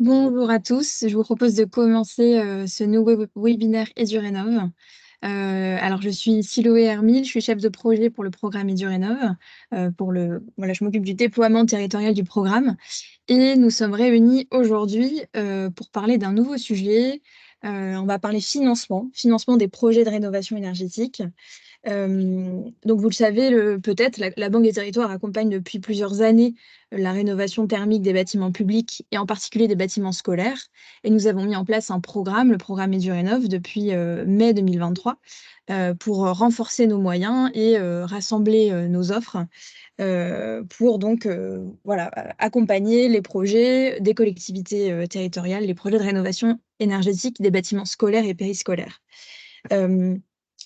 Bonjour à tous, je vous propose de commencer ce nouveau webinaire EduRénov. Alors, je suis Siloé Hermile, je suis chef de projet pour le programme EduRénov. Voilà, je m'occupe du déploiement territorial du programme. Et nous sommes réunis aujourd'hui pour parler d'un nouveau sujet. On va parler financement des projets de rénovation énergétique. Donc vous le savez peut-être, la Banque des Territoires accompagne depuis plusieurs années la rénovation thermique des bâtiments publics et en particulier des bâtiments scolaires. Et nous avons mis en place un programme, le programme EduRénov, depuis mai 2023 pour renforcer nos moyens et rassembler nos offres pour donc voilà, accompagner les projets des collectivités territoriales, les projets de rénovation énergétique des bâtiments scolaires et périscolaires.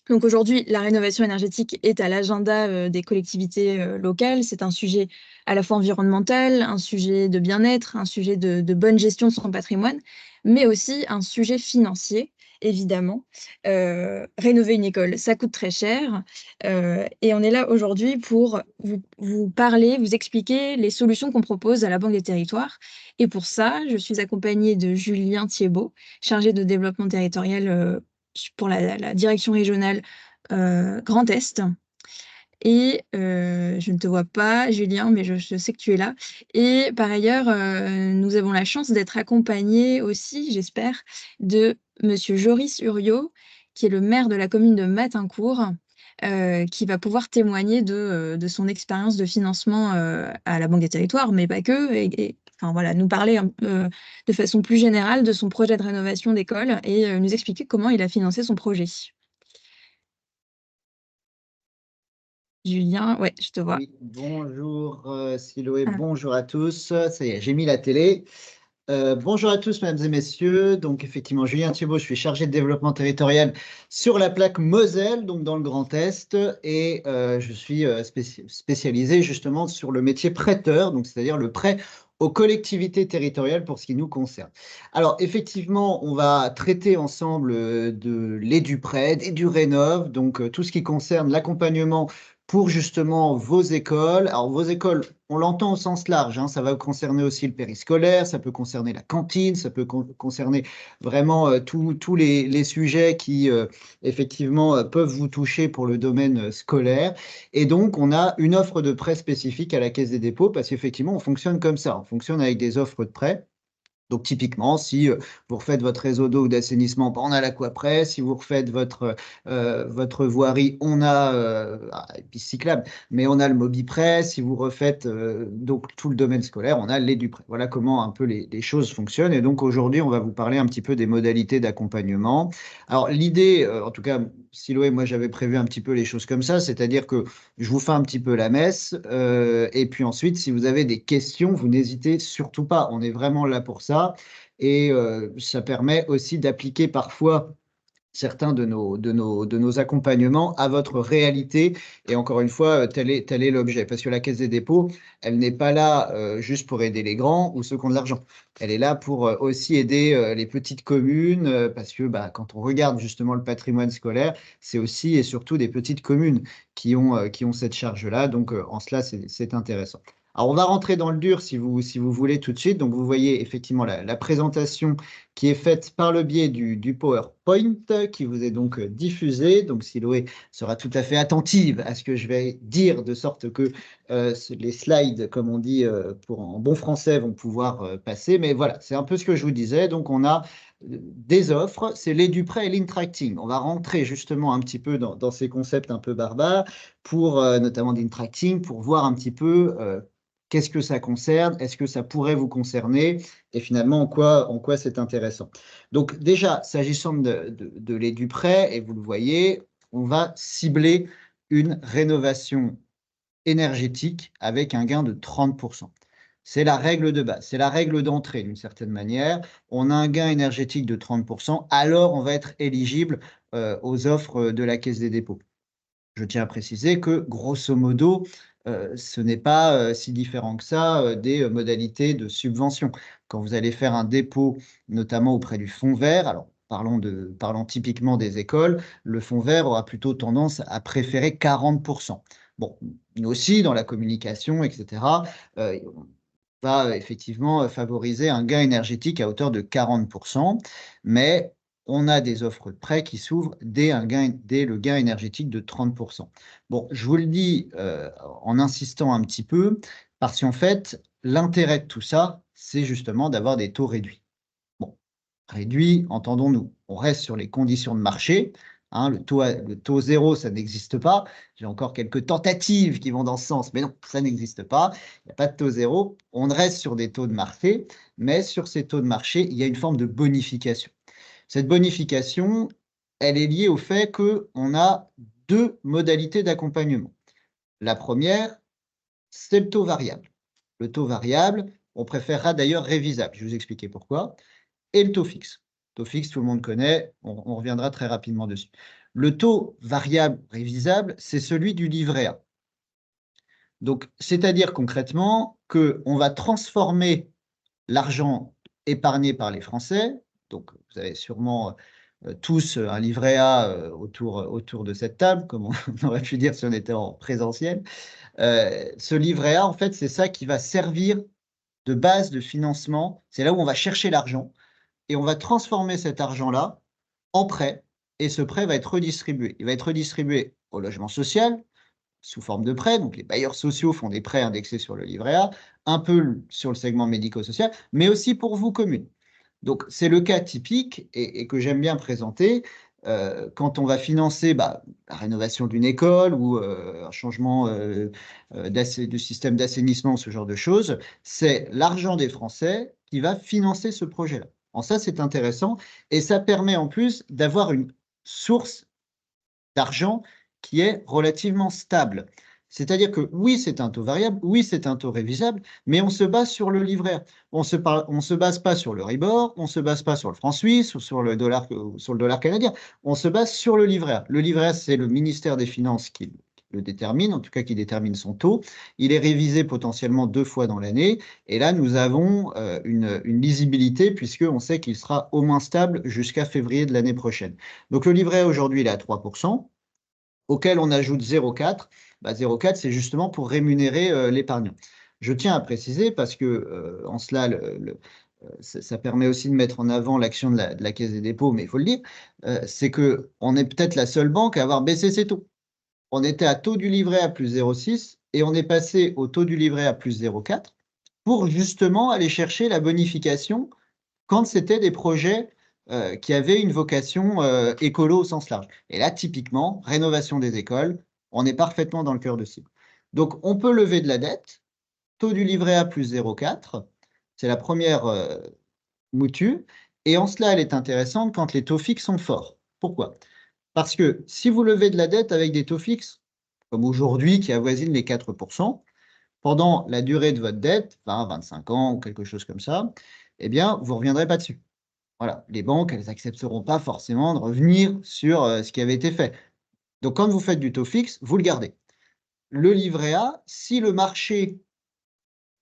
Donc aujourd'hui, la rénovation énergétique est à l'agenda des collectivités locales. C'est un sujet à la fois environnemental, un sujet de bien-être, un sujet de bonne gestion de son patrimoine, mais aussi un sujet financier, évidemment. Rénover une école, ça coûte très cher. Et on est là aujourd'hui pour vous parler, vous expliquer les solutions qu'on propose à la Banque des Territoires. Et pour ça, je suis accompagnée de Julien Thiebaud, chargé de développement territorial pour la direction régionale Grand Est. Et je ne te vois pas, Julien, mais je sais que tu es là. Et par ailleurs, nous avons la chance d'être accompagnés aussi, j'espère, de Monsieur Joris Uriot, qui est le maire de la commune de Matincourt, qui va pouvoir témoigner de son expérience de financement à la Banque des Territoires, mais pas que, enfin, voilà, nous parler de façon plus générale de son projet de rénovation d'école et nous expliquer comment il a financé son projet. Julien, ouais, je te vois. Oui, bonjour Siloé, Ah. bonjour à tous. Ça y est, j'ai mis la télé. Bonjour à tous, mesdames et messieurs. Donc, effectivement, Julien Thiebaud, je suis chargé de développement territorial sur la plaque Moselle, donc dans le Grand Est, et je suis spécialisé justement sur le métier prêteur, donc c'est-à-dire le prêt aux collectivités territoriales pour ce qui nous concerne. Alors, effectivement, on va traiter ensemble de l'EduPrêt, d'EduRénov, donc tout ce qui concerne l'accompagnement pour justement vos écoles. Alors, vos écoles, on l'entend au sens large, hein, ça va concerner aussi le périscolaire, ça peut concerner la cantine, ça peut concerner vraiment tous les sujets qui, effectivement, peuvent vous toucher pour le domaine scolaire. Et donc, on a une offre de prêt spécifique à la Caisse des dépôts parce qu'effectivement, on fonctionne comme ça. On fonctionne avec des offres de prêt. Donc typiquement, si vous refaites votre réseau d'eau ou d'assainissement, ben, on a l'Aquaprès. Si vous refaites votre voirie, on a piste cyclable, mais on a le Mobiprès. Si vous refaites donc tout le domaine scolaire, on a l'Eduprêt. Voilà comment un peu les choses fonctionnent. Et donc aujourd'hui, on va vous parler un petit peu des modalités d'accompagnement. Alors l'idée, en tout cas, Siloé, moi j'avais prévu un petit peu les choses comme ça, c'est-à-dire que je vous fais un petit peu la messe, et puis ensuite, si vous avez des questions, vous n'hésitez surtout pas. On est vraiment là pour ça. Et ça permet aussi d'appliquer parfois certains de nos accompagnements à votre réalité. Et encore une fois, tel est l'objet. Parce que la Caisse des dépôts, elle n'est pas là juste pour aider les grands ou ceux qui ont de l'argent. Elle est là pour aussi aider les petites communes, parce que bah, quand on regarde justement le patrimoine scolaire, c'est aussi et surtout des petites communes qui ont cette charge-là. Donc en cela, c'est intéressant. Alors, on va rentrer dans le dur si vous voulez tout de suite. Donc, vous voyez effectivement la présentation qui est faite par le biais du PowerPoint qui vous est donc diffusé. Donc, Siloé sera tout à fait attentive à ce que je vais dire, de sorte que les slides, comme on dit en bon français, vont pouvoir passer. Mais voilà, c'est un peu ce que je vous disais. Donc, on a des offres, c'est l'EduPrêt et l'Intracting. On va rentrer justement un petit peu dans ces concepts un peu barbares, pour notamment d'Intracting, pour voir un petit peu qu'est-ce que ça concerne, est-ce que ça pourrait vous concerner, et finalement en quoi c'est intéressant. Donc déjà, s'agissant de l'EduPrêt, et vous le voyez, on va cibler une rénovation énergétique avec un gain de 30%. C'est la règle de base, c'est la règle d'entrée d'une certaine manière. On a un gain énergétique de 30%, alors on va être éligible aux offres de la Caisse des dépôts. Je tiens à préciser que, grosso modo, ce n'est pas si différent que ça des modalités de subvention. Quand vous allez faire un dépôt, notamment auprès du fonds vert, alors parlons typiquement des écoles, le fonds vert aura plutôt tendance à préférer 40%. Bon, nous aussi, dans la communication, etc., va effectivement favoriser un gain énergétique à hauteur de 40%, mais on a des offres de prêt qui s'ouvrent dès le gain énergétique de 30%. Bon, je vous le dis en insistant un petit peu, parce qu'en fait, l'intérêt de tout ça, c'est justement d'avoir des taux réduits. Bon, réduits, entendons-nous, on reste sur les conditions de marché. Hein, le taux zéro, ça n'existe pas. J'ai encore quelques tentatives qui vont dans ce sens, mais non, ça n'existe pas. Il n'y a pas de taux zéro. On reste sur des taux de marché, mais sur ces taux de marché, il y a une forme de bonification. Cette bonification, elle est liée au fait qu'on a deux modalités d'accompagnement. La première, c'est le taux variable. Le taux variable, on préférera d'ailleurs révisable. Je vais vous expliquer pourquoi. Et le taux fixe. Le taux fixe, tout le monde connaît, on reviendra très rapidement dessus. Le taux variable révisable, c'est celui du livret A. Donc, c'est-à-dire concrètement qu'on va transformer l'argent épargné par les Français. Donc, vous avez sûrement tous un livret A autour de cette table, comme on aurait pu dire si on était en présentiel. Ce livret A, en fait, c'est ça qui va servir de base de financement. C'est là où on va chercher l'argent et on va transformer cet argent-là en prêt, et ce prêt va être redistribué. Il va être redistribué au logement social sous forme de prêt, donc les bailleurs sociaux font des prêts indexés sur le livret A, un peu sur le segment médico-social, mais aussi pour vous, communes. Donc c'est le cas typique et que j'aime bien présenter quand on va financer la rénovation d'une école ou un changement de système d'assainissement, ce genre de choses, c'est l'argent des Français qui va financer ce projet-là. En ça, c'est intéressant et ça permet en plus d'avoir une source d'argent qui est relativement stable. C'est-à-dire que oui, c'est un taux variable, oui, c'est un taux révisable, mais on se base sur le livret A. On se base pas sur le Ribor, on se base pas sur le franc suisse ou sur le dollar canadien. On se base sur le livret A. Le livret A, c'est le ministère des Finances qui le détermine, en tout cas qui détermine son taux. Il est révisé potentiellement 2 fois dans l'année. Et là, nous avons une lisibilité puisqu'on sait qu'il sera au moins stable jusqu'à février de l'année prochaine. Donc le livret A, aujourd'hui, il est à 3%, auquel on ajoute 0,4. 0,4, c'est justement pour rémunérer l'épargnant. Je tiens à préciser, parce que en cela, ça permet aussi de mettre en avant l'action de la Caisse des dépôts, mais il faut le dire, c'est qu'on est peut-être la seule banque à avoir baissé ses taux. On était à taux du livret à plus 0,6 et on est passé au taux du livret à plus 0,4 pour justement aller chercher la bonification quand c'était des projets qui avaient une vocation écolo au sens large. Et là, typiquement, rénovation des écoles, on est parfaitement dans le cœur de cible. Donc, on peut lever de la dette, taux du livret A plus 0,4, c'est la première mouture, et en cela, elle est intéressante quand les taux fixes sont forts. Pourquoi? Parce que si vous levez de la dette avec des taux fixes, comme aujourd'hui, qui avoisinent les 4%, pendant la durée de votre dette, 20, 25 ans ou quelque chose comme ça, eh bien, vous ne reviendrez pas dessus. Voilà, les banques, elles n'accepteront pas forcément de revenir sur ce qui avait été fait. Donc, quand vous faites du taux fixe, vous le gardez. Le livret A, si le marché,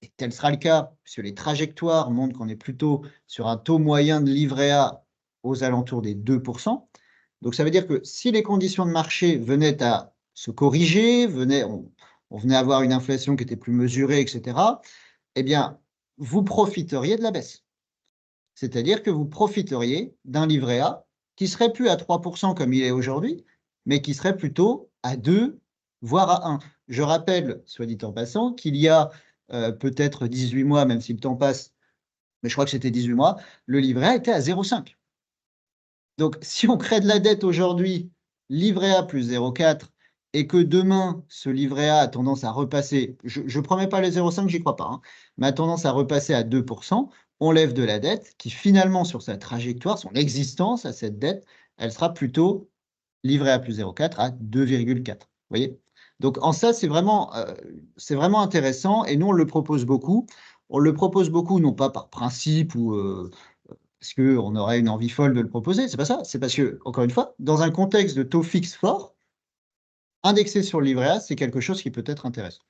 et tel sera le cas, puisque les trajectoires montrent qu'on est plutôt sur un taux moyen de livret A aux alentours des 2%, donc ça veut dire que si les conditions de marché venaient à se corriger, on venait avoir une inflation qui était plus mesurée, etc., eh bien, vous profiteriez de la baisse. C'est-à-dire que vous profiteriez d'un livret A qui serait plus à 3% comme il est aujourd'hui, mais qui serait plutôt à 2, voire à 1. Je rappelle, soit dit en passant, qu'il y a peut-être 18 mois, même si le temps passe, mais je crois que c'était 18 mois, le livret A était à 0,5. Donc, si on crée de la dette aujourd'hui, livret A plus 0,4, et que demain, ce livret A a tendance à repasser, je ne promets pas les 0,5, j'y crois pas, hein, mais a tendance à repasser à 2%, on lève de la dette qui finalement, sur sa trajectoire, son existence à cette dette, elle sera plutôt livret A plus 0,4 à 2,4. Vous voyez? Donc, en ça, c'est vraiment intéressant, et nous, on le propose beaucoup. On le propose beaucoup, non pas par principe ou parce qu'on aurait une envie folle de le proposer, c'est pas ça. C'est parce que, encore une fois, dans un contexte de taux fixe fort, indexé sur le livret A, c'est quelque chose qui peut être intéressant.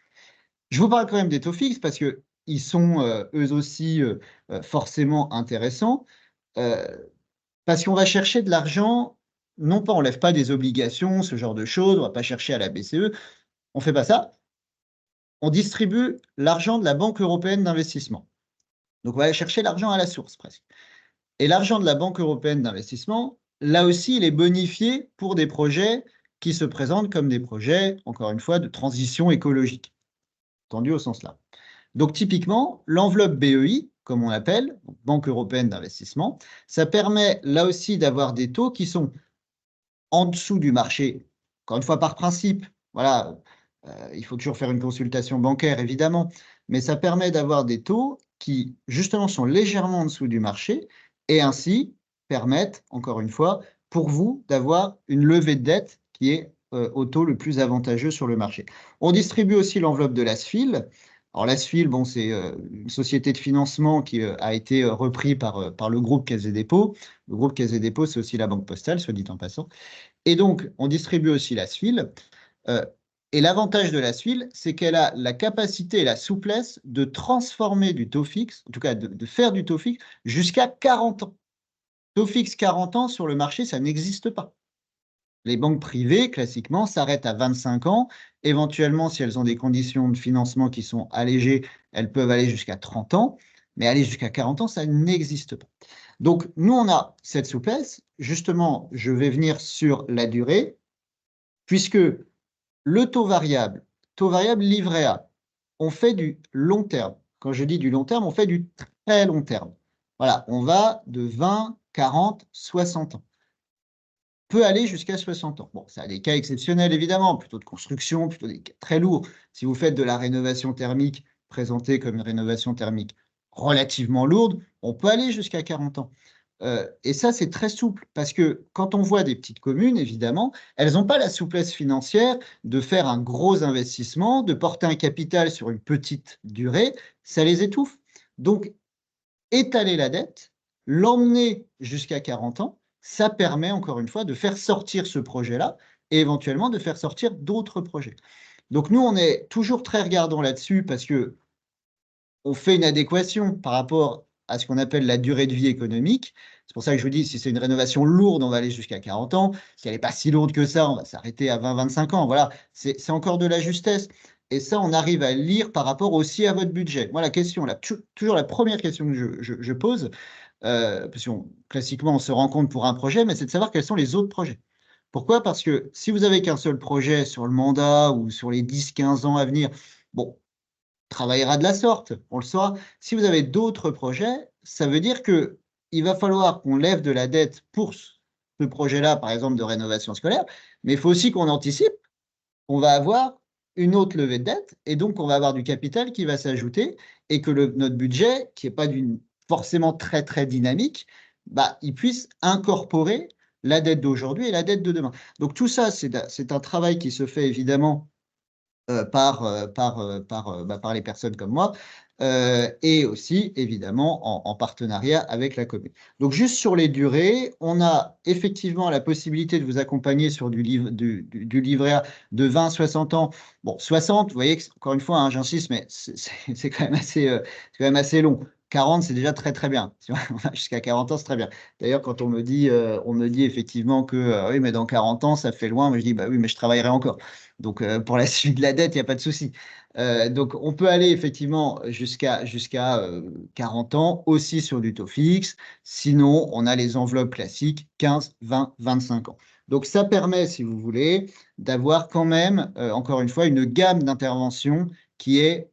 Je vous parle quand même des taux fixes parce qu'ils sont eux aussi forcément intéressants, euh, parce qu'on va chercher de l'argent, non pas on ne lève pas des obligations, ce genre de choses, on ne va pas chercher à la BCE, on ne fait pas ça. on distribue l'argent de la Banque européenne d'investissement. Donc, on va aller chercher l'argent à la source, presque. Et l'argent de la Banque européenne d'investissement, là aussi, il est bonifié pour des projets qui se présentent comme des projets, encore une fois, de transition écologique, entendu au sens là. Donc, typiquement, l'enveloppe BEI, comme on l'appelle, Banque européenne d'investissement, ça permet là aussi d'avoir des taux qui sont en dessous du marché, encore une fois par principe. Voilà, il faut toujours faire une consultation bancaire, évidemment, mais ça permet d'avoir des taux qui, justement, sont légèrement en dessous du marché et ainsi permettent, encore une fois, pour vous d'avoir une levée de dette qui est au taux le plus avantageux sur le marché. On distribue aussi l'enveloppe de l'ASFIL. Alors l'ASFIL, bon, c'est une société de financement qui a été repris par le groupe Caisse des Dépôts. Le groupe Caisse des Dépôts, c'est aussi la Banque Postale, soit dit en passant. Et donc, on distribue aussi l'ASFIL. Et l'avantage de l'ASFIL, c'est qu'elle a la capacité et la souplesse de transformer du taux fixe, en tout cas de faire du taux fixe, jusqu'à 40 ans. Taux fixe 40 ans sur le marché, ça n'existe pas. Les banques privées, classiquement, s'arrêtent à 25 ans. Éventuellement, si elles ont des conditions de financement qui sont allégées, elles peuvent aller jusqu'à 30 ans. Mais aller jusqu'à 40 ans, ça n'existe pas. Donc, nous, on a cette souplesse. Justement, je vais venir sur la durée, puisque le taux variable livret A, on fait du long terme. Quand je dis du long terme, on fait du très long terme. Voilà, on va de 20, 40, 60 ans. Peut aller jusqu'à 60 ans. Bon, ça a des cas exceptionnels, évidemment, plutôt de construction, plutôt des cas très lourds. Si vous faites de la rénovation thermique, présentée comme une rénovation thermique relativement lourde, on peut aller jusqu'à 40 ans. Et ça, c'est très souple, parce que quand on voit des petites communes, évidemment, elles n'ont pas la souplesse financière de faire un gros investissement, de porter un capital sur une petite durée, ça les étouffe. Donc, étaler la dette, l'emmener jusqu'à 40 ans, ça permet encore une fois de faire sortir ce projet-là et éventuellement de faire sortir d'autres projets. Donc nous, on est toujours très regardant là-dessus parce que on fait une adéquation par rapport à ce qu'on appelle la durée de vie économique. C'est pour ça que je vous dis, si c'est une rénovation lourde, on va aller jusqu'à 40 ans. Si elle n'est pas si lourde que ça, on va s'arrêter à 20-25 ans. Voilà, c'est encore de la justesse. Et ça, on arrive à le lire par rapport aussi à votre budget. Moi, la question, toujours la première question que je pose, parce que classiquement, on se rend compte pour un projet, mais c'est de savoir quels sont les autres projets. Pourquoi? Parce que si vous n'avez qu'un seul projet sur le mandat ou sur les 10-15 ans à venir, bon, travaillera de la sorte, on le saura. Si vous avez d'autres projets, ça veut dire qu'il va falloir qu'on lève de la dette pour ce projet-là, par exemple, de rénovation scolaire, mais il faut aussi qu'on anticipe. On va avoir une autre levée de dette, et donc on va avoir du capital qui va s'ajouter, et que notre budget, qui n'est pas forcément très, très dynamique, bah, il puisse incorporer la dette d'aujourd'hui et la dette de demain. Donc tout ça, c'est un travail qui se fait évidemment par les personnes comme moi, et aussi évidemment en partenariat avec la commune. Donc juste sur les durées, on a effectivement la possibilité de vous accompagner sur du livret A de 20 à 60 ans. Bon, 60, vous voyez, encore une fois, hein, j'insiste, mais c'est quand même assez long. 40, c'est déjà très très bien. Si on va jusqu'à 40 ans, c'est très bien. D'ailleurs, quand on me dit effectivement que oui, mais dans 40 ans, ça fait loin, mais je dis bah oui, mais je travaillerai encore. Donc, pour la suite de la dette, il n'y a pas de souci. Donc, on peut aller effectivement jusqu'à 40 ans, aussi sur du taux fixe. Sinon, on a les enveloppes classiques, 15, 20, 25 ans. Donc, ça permet, si vous voulez, d'avoir quand même, encore une fois, une gamme d'interventions qui est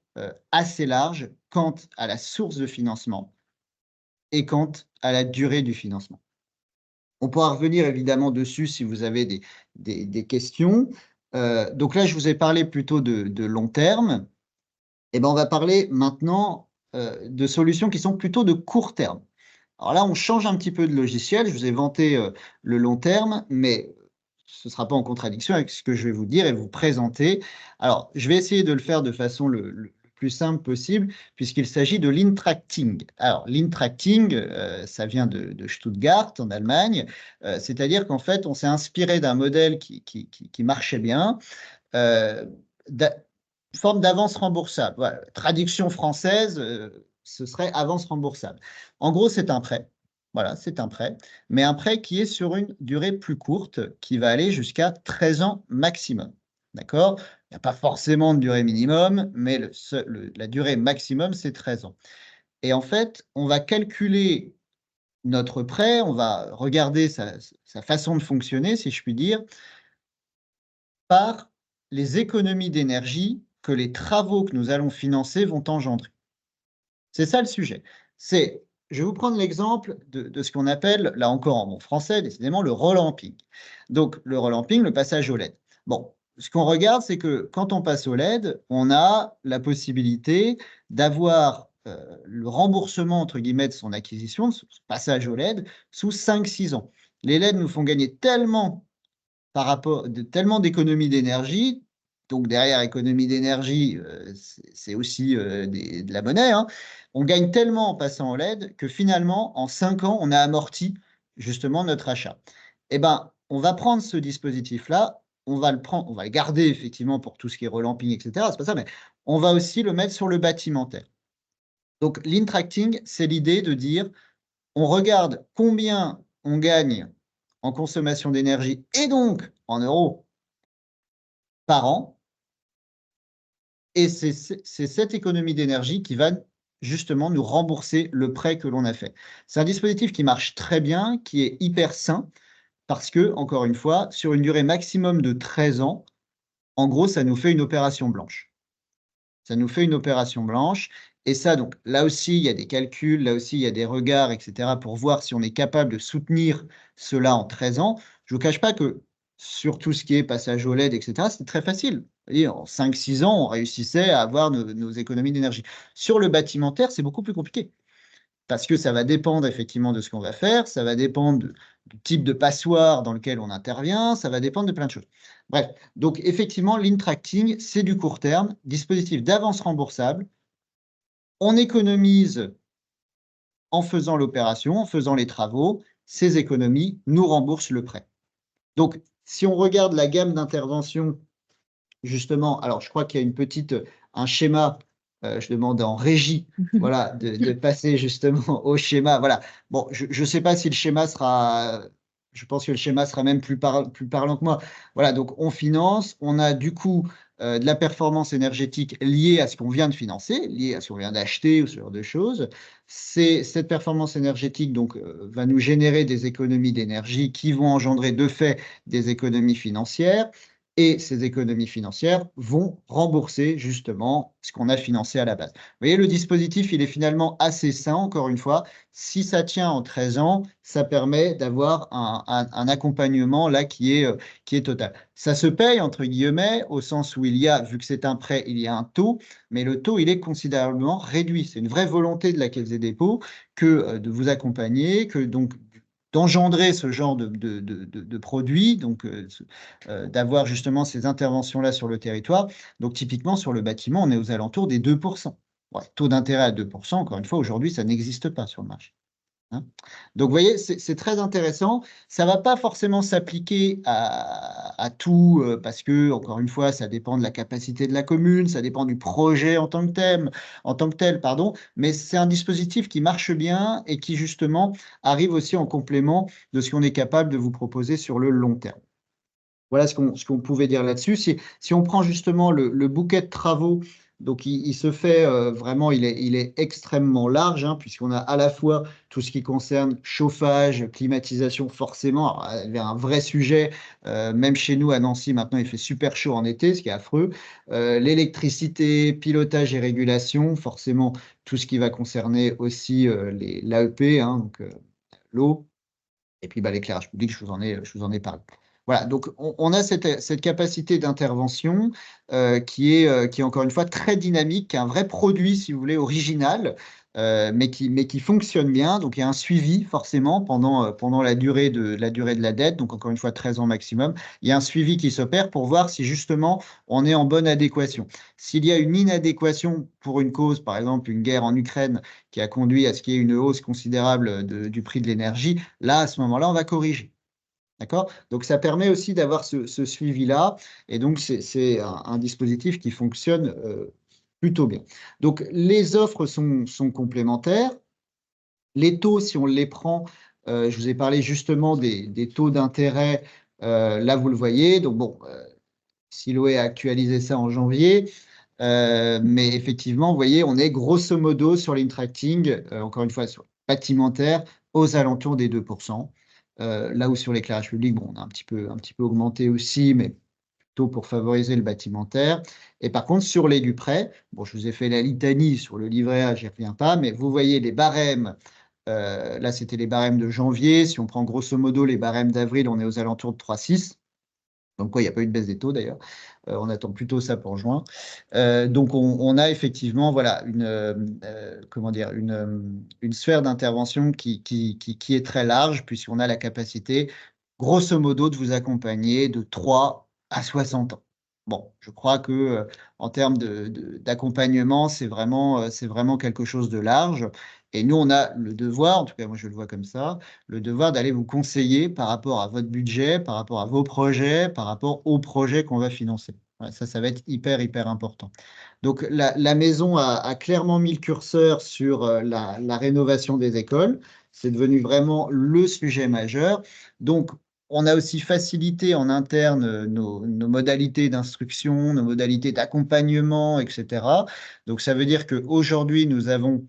assez large quant à la source de financement et quant à la durée du financement. On pourra revenir évidemment dessus si vous avez des questions. Donc là, je vous ai parlé plutôt de long terme. Et ben, on va parler maintenant de solutions qui sont plutôt de court terme. Alors là, on change un petit peu de logiciel. Je vous ai vanté le long terme, mais ce ne sera pas en contradiction avec ce que je vais vous dire et vous présenter. Alors, je vais essayer de le faire de façon le plus simple possible, puisqu'il s'agit de l'intracting. Alors, l'intracting, ça vient de Stuttgart, en Allemagne, c'est-à-dire qu'en fait, on s'est inspiré d'un modèle qui marchait bien, forme d'avance remboursable. Voilà. Traduction française, ce serait avance remboursable. En gros, c'est un prêt. Voilà, c'est un prêt, mais un prêt qui est sur une durée plus courte, qui va aller jusqu'à 13 ans maximum. D'accord? Il n'y a pas forcément de durée minimum, mais la durée maximum, c'est 13 ans. Et en fait, on va calculer notre prêt, on va regarder sa façon de fonctionner, si je puis dire, par les économies d'énergie que les travaux que nous allons financer vont engendrer. C'est ça le sujet. Je vais vous prendre l'exemple de ce qu'on appelle, là encore en bon français, décidément, le relamping. Donc, le relamping, le passage au LED. Bon, ce qu'on regarde, c'est que quand on passe au LED, on a la possibilité d'avoir le remboursement, entre guillemets, de son acquisition, de ce passage au LED, sous 5-6 ans. Les LED nous font gagner tellement d'économies d'énergie. Donc derrière économie d'énergie, c'est aussi de la monnaie, hein. On gagne tellement en passant au LED que finalement, en 5 ans, on a amorti justement notre achat. Eh ben, on va prendre ce dispositif-là, on va le garder effectivement pour tout ce qui est relamping, etc. C'est pas ça, mais on va aussi le mettre sur le bâtimentaire. Donc l'intracting, c'est l'idée de dire, on regarde combien on gagne en consommation d'énergie et donc en euros par an. Et c'est cette économie d'énergie qui va justement nous rembourser le prêt que l'on a fait. C'est un dispositif qui marche très bien, qui est hyper sain, parce que, encore une fois, sur une durée maximum de 13 ans, en gros, ça nous fait une opération blanche. Ça nous fait une opération blanche. Et ça, donc, là aussi, il y a des calculs, là aussi, il y a des regards, etc., pour voir si on est capable de soutenir cela en 13 ans. Je ne vous cache pas que sur tout ce qui est passage au LED, etc., c'était très facile. Vous voyez, en 5-6 ans, on réussissait à avoir nos économies d'énergie. Sur le bâtimentaire, c'est beaucoup plus compliqué. Parce que ça va dépendre effectivement de ce qu'on va faire, ça va dépendre du type de passoire dans lequel on intervient, ça va dépendre de plein de choses. Bref, donc effectivement, l'intracting, c'est du court terme, dispositif d'avance remboursable. On économise en faisant l'opération, en faisant les travaux, ces économies nous remboursent le prêt. Donc, si on regarde la gamme d'intervention, justement, alors je crois qu'il y a un schéma, je demande en régie, voilà, de passer justement au schéma. Voilà. Bon, je ne sais pas si le schéma sera, je pense que le schéma sera même plus parlant que moi. Voilà, donc on finance, on a du coup de la performance énergétique liée à ce qu'on vient de financer, liée à ce qu'on vient d'acheter ou ce genre de choses. Cette performance énergétique donc, va nous générer des économies d'énergie qui vont engendrer de fait des économies financières. Et ces économies financières vont rembourser justement ce qu'on a financé à la base. Vous voyez, le dispositif, il est finalement assez sain, encore une fois. Si ça tient en 13 ans, ça permet d'avoir un accompagnement là qui est total. Ça se paye, entre guillemets, au sens où vu que c'est un prêt, il y a un taux, mais le taux, il est considérablement réduit. C'est une vraie volonté de la Caisse des dépôts que de vous accompagner, que donc d'engendrer ce genre de produits, donc d'avoir justement ces interventions-là sur le territoire. Donc typiquement, sur le bâtiment, on est aux alentours des 2%. Ouais, taux d'intérêt à 2%, encore une fois, aujourd'hui, ça n'existe pas sur le marché. Hein. Donc, vous voyez, c'est très intéressant. Ça ne va pas forcément s'appliquer à tout, parce que, encore une fois, ça dépend de la capacité de la commune, ça dépend du projet en tant que tel, pardon, mais c'est un dispositif qui marche bien et qui, justement, arrive aussi en complément de ce qu'on est capable de vous proposer sur le long terme. Voilà ce qu'on pouvait dire là-dessus. Si on prend justement le bouquet de travaux, donc il se fait vraiment, il est extrêmement large, hein, puisqu'on a à la fois tout ce qui concerne chauffage, climatisation, forcément. Alors, il y a un vrai sujet, même chez nous à Nancy, maintenant il fait super chaud en été, ce qui est affreux. L'électricité, pilotage et régulation, forcément tout ce qui va concerner aussi l'AEP, hein, donc l'eau. Et puis, bah, l'éclairage public, je vous en ai parlé. Voilà, donc on a cette capacité d'intervention qui est encore une fois très dynamique, qui est un vrai produit, si vous voulez, original, mais qui fonctionne bien. Donc il y a un suivi forcément pendant la durée de la dette, donc encore une fois 13 ans maximum. Il y a un suivi qui s'opère pour voir si justement on est en bonne adéquation. S'il y a une inadéquation pour une cause, par exemple une guerre en Ukraine qui a conduit à ce qu'il y ait une hausse considérable du prix de l'énergie, là, à ce moment-là, on va corriger. D'accord? Donc, ça permet aussi d'avoir ce suivi-là. Et donc, c'est un dispositif qui fonctionne plutôt bien. Donc, les offres sont complémentaires. Les taux, si on les prend, je vous ai parlé justement des taux d'intérêt. Là, vous le voyez. Donc, bon, Siloé a actualisé ça en janvier. Mais effectivement, vous voyez, on est grosso modo sur l'intracting, encore une fois, sur le bâtimentaire, aux alentours des 2%. Là où sur l'éclairage public, bon, on a un petit peu augmenté aussi, mais plutôt pour favoriser le bâtimentaire. Et par contre, sur les du prêt, bon, je vous ai fait la litanie sur le livret A, j'y reviens pas, mais vous voyez les barèmes. Là, c'était les barèmes de janvier. Si on prend grosso modo les barèmes d'avril, on est aux alentours de 3,6. Donc, quoi, il n'y a pas eu de baisse des taux d'ailleurs. On attend plutôt ça pour juin. Donc, on a effectivement voilà, comment dire, une sphère d'intervention qui est très large, puisqu'on a la capacité, grosso modo, de vous accompagner de 3 à 60 ans. Bon, je crois que en termes d'accompagnement, c'est vraiment quelque chose de large. Et nous, on a le devoir, en tout cas, moi je le vois comme ça, le devoir d'aller vous conseiller par rapport à votre budget, par rapport à vos projets, par rapport aux projets qu'on va financer. Ouais, ça va être hyper, hyper important. Donc, la maison a clairement mis le curseur sur la rénovation des écoles. C'est devenu vraiment le sujet majeur. Donc, on a aussi facilité en interne nos modalités d'instruction, nos modalités d'accompagnement, etc. Donc, ça veut dire qu'aujourd'hui, nous avons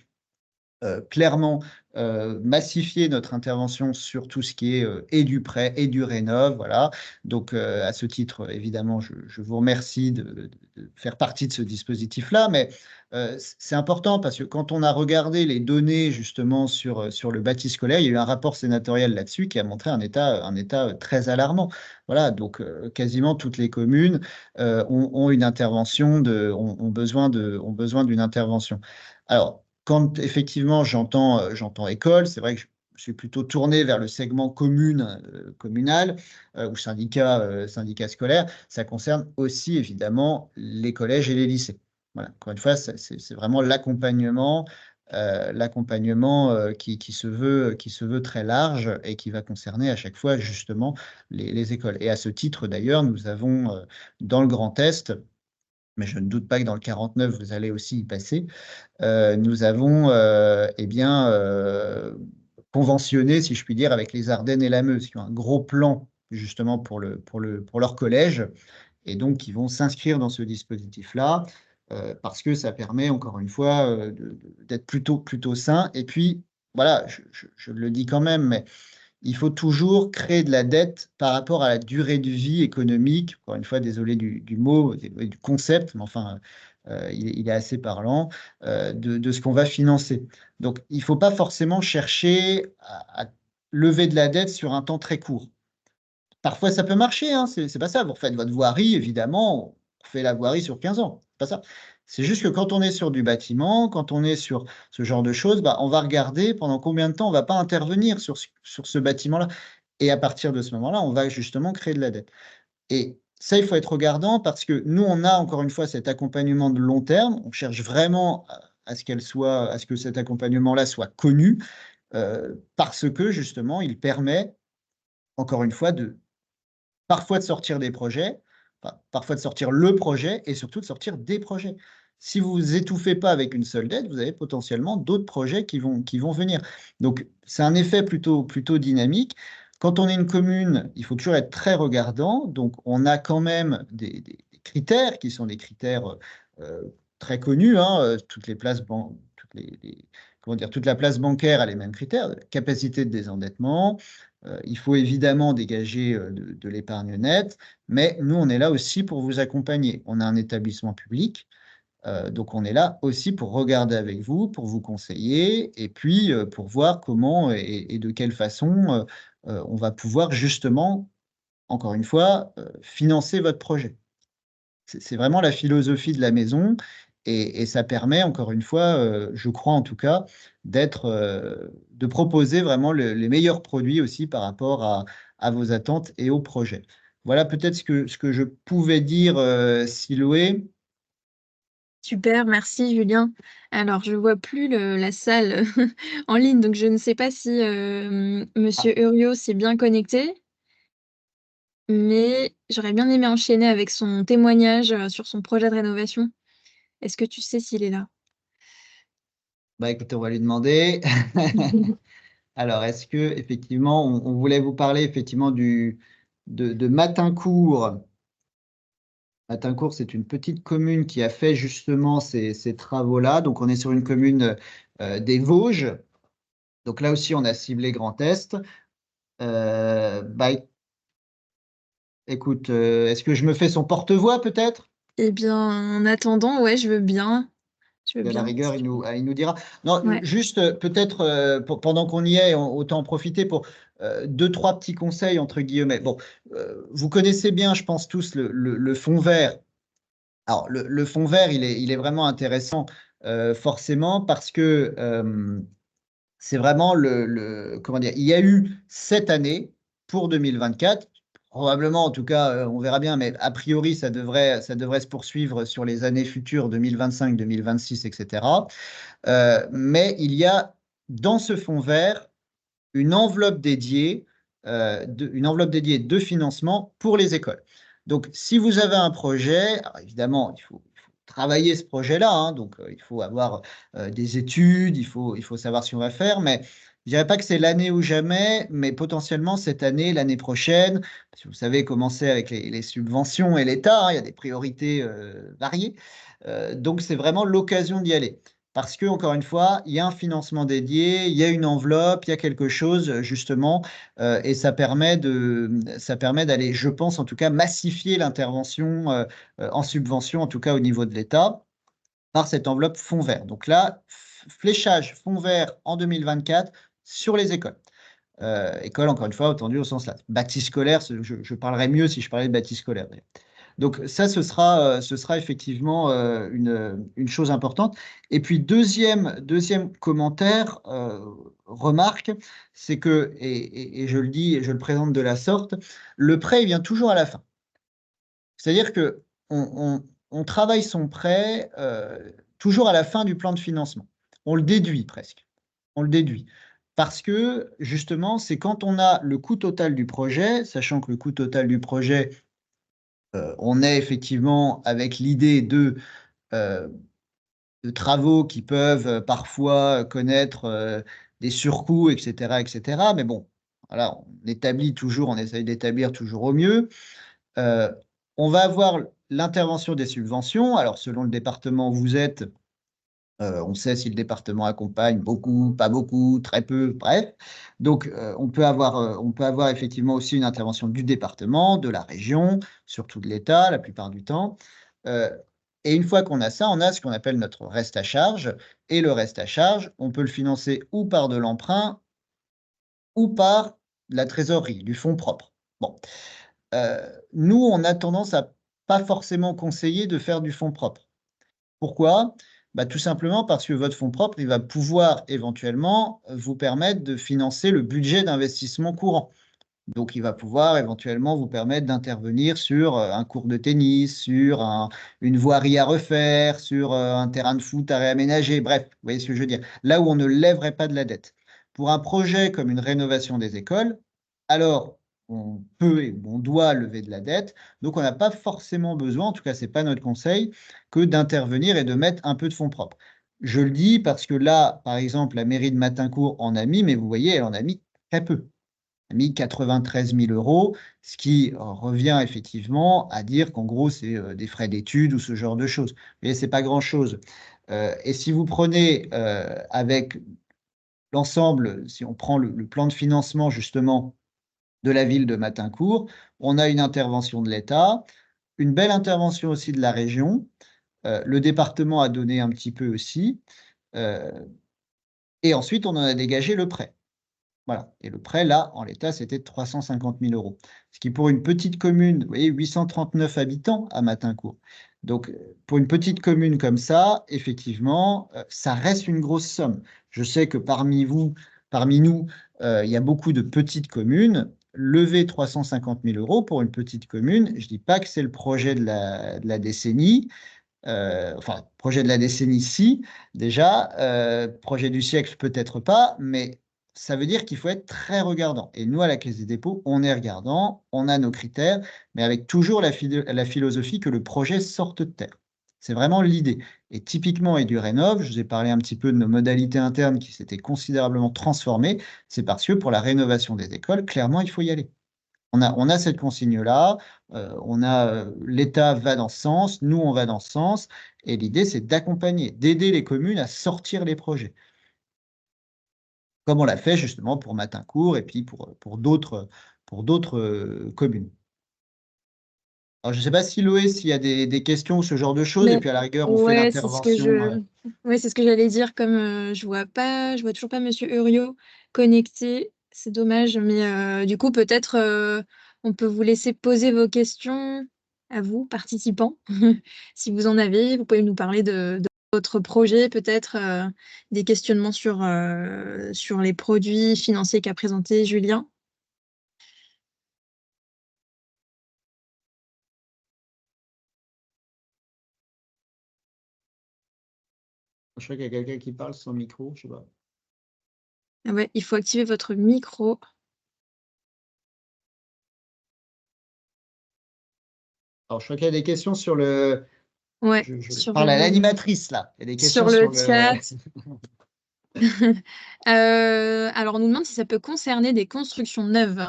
clairement massifier notre intervention sur tout ce qui est et du prêt et du rénov. Voilà. Donc, à ce titre, évidemment, je vous remercie de faire partie de ce dispositif-là, mais c'est important parce que quand on a regardé les données justement sur le bâti scolaire, il y a eu un rapport sénatorial là-dessus qui a montré un état très alarmant. Voilà, donc quasiment toutes les communes ont une intervention, ont besoin d'une intervention. Alors, quand effectivement j'entends école, c'est vrai que je suis plutôt tourné vers le segment communal ou syndicat scolaire. Ça concerne aussi évidemment les collèges et les lycées. Voilà. Encore une fois, c'est vraiment l'accompagnement qui se veut très large et qui va concerner à chaque fois justement les écoles. Et à ce titre d'ailleurs, nous avons dans le Grand Est, mais je ne doute pas que dans le 49, vous allez aussi y passer, nous avons eh bien, conventionné, si je puis dire, avec les Ardennes et la Meuse, qui ont un gros plan justement pour leur collège, et donc qui vont s'inscrire dans ce dispositif-là, parce que ça permet, encore une fois, d'être plutôt sain. Et puis, voilà, je le dis quand même, mais il faut toujours créer de la dette par rapport à la durée de vie économique. Encore une fois, désolé du mot, du concept, mais enfin, il est assez parlant, de ce qu'on va financer. Donc, il ne faut pas forcément chercher à lever de la dette sur un temps très court. Parfois, ça peut marcher, hein, c'est pas ça. Vous refaites votre voirie, évidemment, on fait la voirie sur 15 ans. C'est pas ça. C'est juste que quand on est sur du bâtiment, quand on est sur ce genre de choses, bah, on va regarder pendant combien de temps on ne va pas intervenir sur ce bâtiment-là. Et à partir de ce moment-là, on va justement créer de la dette. Et ça, il faut être regardant parce que nous, on a encore une fois cet accompagnement de long terme. On cherche vraiment à ce à ce que cet accompagnement-là soit connu, parce que justement, il permet, encore une fois, parfois de sortir des projets, parfois de sortir le projet et surtout de sortir des projets. Si vous vous étouffez pas avec une seule dette, vous avez potentiellement d'autres projets qui vont venir. Donc, c'est un effet plutôt dynamique. Quand on est une commune, il faut toujours être très regardant. Donc, on a quand même des critères qui sont des critères euh, très connus, hein. Toutes les places comment dire, toute la place bancaire a les mêmes critères, capacité de désendettement, il faut évidemment dégager de l'épargne nette, mais nous, on est là aussi pour vous accompagner. On a un établissement public, donc on est là aussi pour regarder avec vous, pour vous conseiller, et puis pour voir comment et de quelle façon on va pouvoir justement, encore une fois, financer votre projet. C'est vraiment la philosophie de la maison et ça permet, encore une fois, je crois en tout cas, de proposer vraiment les meilleurs produits aussi par rapport à vos attentes et aux projets. Voilà peut-être ce que je pouvais dire, Siloé. Super, merci Julien. Alors, je vois plus la salle en ligne, donc je ne sais pas si Ah, Monsieur Uriot s'est bien connecté, mais j'aurais bien aimé enchaîner avec son témoignage sur son projet de rénovation. Est-ce que tu sais s'il est là? bah écoutez, on va lui demander. Alors, est-ce que effectivement, on voulait vous parler effectivement de matin court Matincourt, c'est une petite commune qui a fait justement ces travaux-là. Donc, on est sur une commune des Vosges. Donc là aussi, on a ciblé Grand Est. Bah, écoute, est-ce que je me fais son porte-voix peut-être? Eh bien, en attendant, ouais, je veux bien. Je veux Et à la bien. rigueur, il nous dira. Non, Ouais. juste peut-être pendant qu'on y est, autant en profiter pour deux, trois petits conseils entre guillemets. Bon, vous connaissez bien, je pense tous, le fond vert. Alors, le fond vert, il est vraiment intéressant, forcément, parce que c'est vraiment comment dire, il y a eu cette année pour 2024, probablement, en tout cas, on verra bien, mais a priori, ça devrait se poursuivre sur les années futures, 2025, 2026, etc. Mais il y a dans ce fonds vert une enveloppe dédiée, une enveloppe dédiée de financement pour les écoles. Donc, si vous avez un projet, alors évidemment, il faut travailler ce projet-là, hein, donc il faut avoir des études, il faut savoir ce qu'on va faire, mais je dirais pas que c'est l'année ou jamais, mais potentiellement cette année, l'année prochaine, parce que vous savez comment c'est avec les subventions et l'État, hein, il y a des priorités variées, donc c'est vraiment l'occasion d'y aller. Parce que, encore une fois, il y a un financement dédié, il y a une enveloppe, il y a quelque chose, justement, et ça permet d'aller, je pense, en tout cas, massifier l'intervention en subvention, en tout cas au niveau de l'État, par cette enveloppe fonds vert. Donc là, fléchage fonds vert en 2024 sur les écoles. École, encore une fois, entendu au sens là. Bâti scolaire, je parlerais mieux si je parlais de bâti scolaire. Donc ça, ce sera effectivement une chose importante. Et puis deuxième commentaire, remarque, c'est que, et je le dis et je le présente de la sorte, le prêt il vient toujours à la fin. C'est-à-dire que on travaille son prêt toujours à la fin du plan de financement. On le déduit presque. On le déduit. Parce que justement, c'est quand on a le coût total du projet, sachant que le coût total du projet, on est effectivement avec l'idée euh, de travaux qui peuvent parfois connaître des surcoûts, etc., etc. Mais bon, voilà, on essaye d'établir toujours au mieux. Euh, on va avoir l'intervention des subventions. Alors, selon le département où vous êtes, on sait si le département accompagne beaucoup, pas beaucoup, très peu, bref. Donc, on peut avoir effectivement aussi une intervention du département, de la région, surtout de l'État, la plupart du temps. Euh, et une fois qu'on a ça, on a ce qu'on appelle notre reste à charge. Et le reste à charge, on peut le financer ou par de l'emprunt ou par la trésorerie, du fonds propre. Bon. Nous, on a tendance à pas forcément conseiller de faire du fonds propre. Pourquoi? Bah, tout simplement parce que votre fonds propre, il va pouvoir éventuellement vous permettre de financer le budget d'investissement courant. Donc, il va pouvoir éventuellement vous permettre d'intervenir sur un cours de tennis, sur une voirie à refaire, sur un terrain de foot à réaménager. Bref, vous voyez ce que je veux dire. Là où on ne lèverait pas de la dette. Pour un projet comme une rénovation des écoles, alors on peut et on doit lever de la dette. Donc, on n'a pas forcément besoin, en tout cas, ce n'est pas notre conseil, que d'intervenir et de mettre un peu de fonds propres. Je le dis parce que là, par exemple, la mairie de Matincourt en a mis, mais vous voyez, elle en a mis très peu mis 93 000 euros, ce qui revient effectivement à dire qu'en gros, c'est des frais d'études ou ce genre de choses. Mais ce n'est pas grand-chose. Et si vous prenez avec l'ensemble, si on prend le plan de financement justement de la ville de Matincourt, on a une intervention de l'État, une belle intervention aussi de la région. Le département a donné un petit peu aussi. Euh, et ensuite, on en a dégagé le prêt. Voilà. Et le prêt, là, en l'état, c'était de 350 000 euros. Ce qui, pour une petite commune, vous voyez, 839 habitants à Matincourt. Donc, pour une petite commune comme ça, effectivement, ça reste une grosse somme. Je sais que parmi nous, il y a beaucoup de petites communes. Lever 350 000 euros pour une petite commune, je ne dis pas que c'est le projet de la décennie, enfin, projet de la décennie, si, déjà, projet du siècle, peut-être pas, mais ça veut dire qu'il faut être très regardant. Et nous, à la Caisse des dépôts, on est regardant, on a nos critères, mais avec toujours la philosophie que le projet sorte de terre. C'est vraiment l'idée. Et typiquement, EduRénov, je vous ai parlé un petit peu de nos modalités internes qui s'étaient considérablement transformées, c'est parce que pour la rénovation des écoles, clairement, il faut y aller. On a cette consigne-là, l'État va dans ce sens, nous, on va dans ce sens, et l'idée, c'est d'accompagner, d'aider les communes à sortir les projets. Comme on l'a fait justement pour Matincourt et puis pour d'autres communes. Alors, je ne sais pas, Siloé, s'il y a des questions ou ce genre de choses, et Mais puis à la rigueur, on fait ouais, c'est ce que l'intervention. c'est ce que j'allais dire. Comme je vois toujours pas Monsieur Uriot connecté. C'est dommage, mais du coup, peut-être on peut vous laisser poser vos questions à vous, participants, si vous en avez. Vous pouvez nous parler de votre projet, peut-être des questionnements sur les produits financiers qu'a présenté Julien. Je crois qu'il y a quelqu'un qui parle sans micro, je sais pas. Ah ouais, il faut activer votre micro. Alors, je crois qu'il y a des questions sur le. Ouais, Je sur parle à l'animatrice, là. Il y a des questions le sur le. chat. Alors, on nous demande si ça peut concerner des constructions neuves.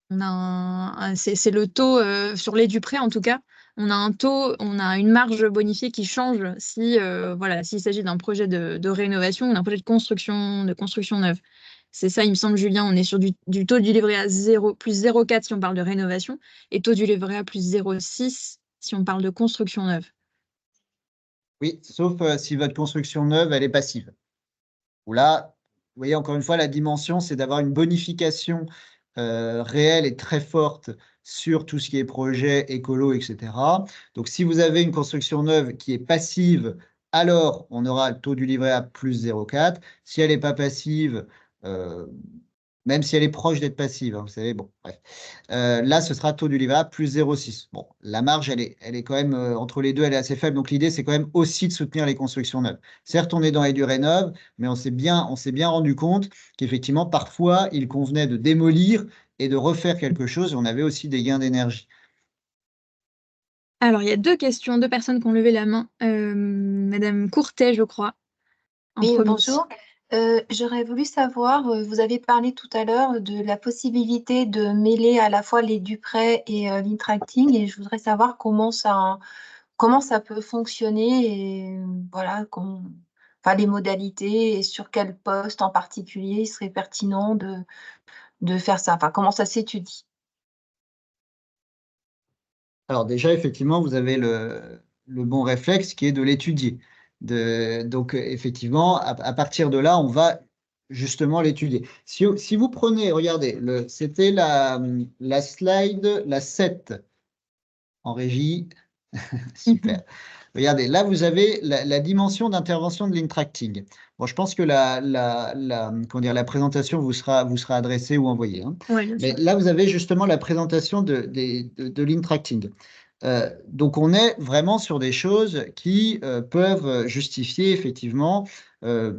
On a c'est le taux sur les Dupré en tout cas. On a un taux, on a une marge bonifiée qui change si voilà, s'il s'agit d'un projet de rénovation ou d'un projet de construction neuve. C'est ça, il me semble, Julien. On est sur du taux du livret A 0, plus 0,4 si on parle de rénovation et taux du livret A plus 0,6 si on parle de construction neuve. Oui, sauf si votre construction neuve, elle est passive. Où là, vous voyez, encore une fois, la dimension, c'est d'avoir une bonification réelle et très forte sur tout ce qui est projet écolo, etc. Donc, si vous avez une construction neuve qui est passive, alors on aura le taux du livret A plus 0,4. Si elle n'est pas passive, euh, même si elle est proche d'être passive, hein, vous savez, bon, bref. Là, ce sera taux du livret A plus 0,6. Bon, la marge, elle est quand même, entre les deux, elle est assez faible. Donc, l'idée, c'est quand même aussi de soutenir les constructions neuves. Certes, on est dans EduRénov, mais on s'est bien rendu compte qu'effectivement, parfois, il convenait de démolir et de refaire quelque chose. On avait aussi des gains d'énergie. Alors, il y a deux questions, deux personnes qui ont levé la main. Madame Courtet, je crois, en Oui, premier. bonjour. J'aurais voulu savoir, vous avez parlé tout à l'heure de la possibilité de mêler à la fois les Dupré et l'Intracting, et je voudrais savoir comment ça peut fonctionner et voilà, enfin, les modalités et sur quel poste en particulier il serait pertinent de faire ça. Enfin, comment ça s'étudie. Alors déjà, effectivement, vous avez le bon réflexe qui est de l'étudier. Donc, effectivement, à partir de là, on va justement l'étudier. Si vous prenez, regardez, c'était la slide, la 7 en régie. Super. Regardez, là, vous avez la dimension d'intervention de l'Intracting. Bon, je pense que comment dire, la présentation vous sera adressée ou envoyée, hein. Oui, bien Mais sûr. là, vous avez justement la présentation de l'Intracting. Donc, on est vraiment sur des choses qui peuvent justifier effectivement euh,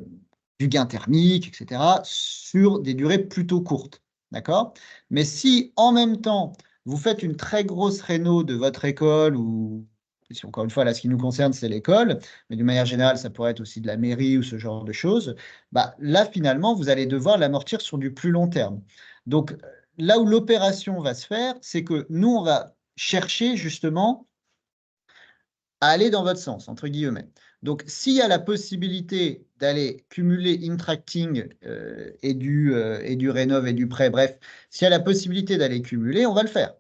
du gain thermique, etc., sur des durées plutôt courtes. D'accord? Mais si en même temps, vous faites une très grosse réno de votre école ou si encore une fois, là, ce qui nous concerne, c'est l'école, mais d'une manière générale, ça pourrait être aussi de la mairie ou ce genre de choses, bah, là, finalement, vous allez devoir l'amortir sur du plus long terme. Donc, là où l'opération va se faire, c'est que nous, on va chercher justement à aller dans votre sens, entre guillemets. Donc, s'il y a la possibilité d'aller cumuler Intracting et du Rénov et du prêt, bref, s'il y a la possibilité d'aller cumuler, on va le faire.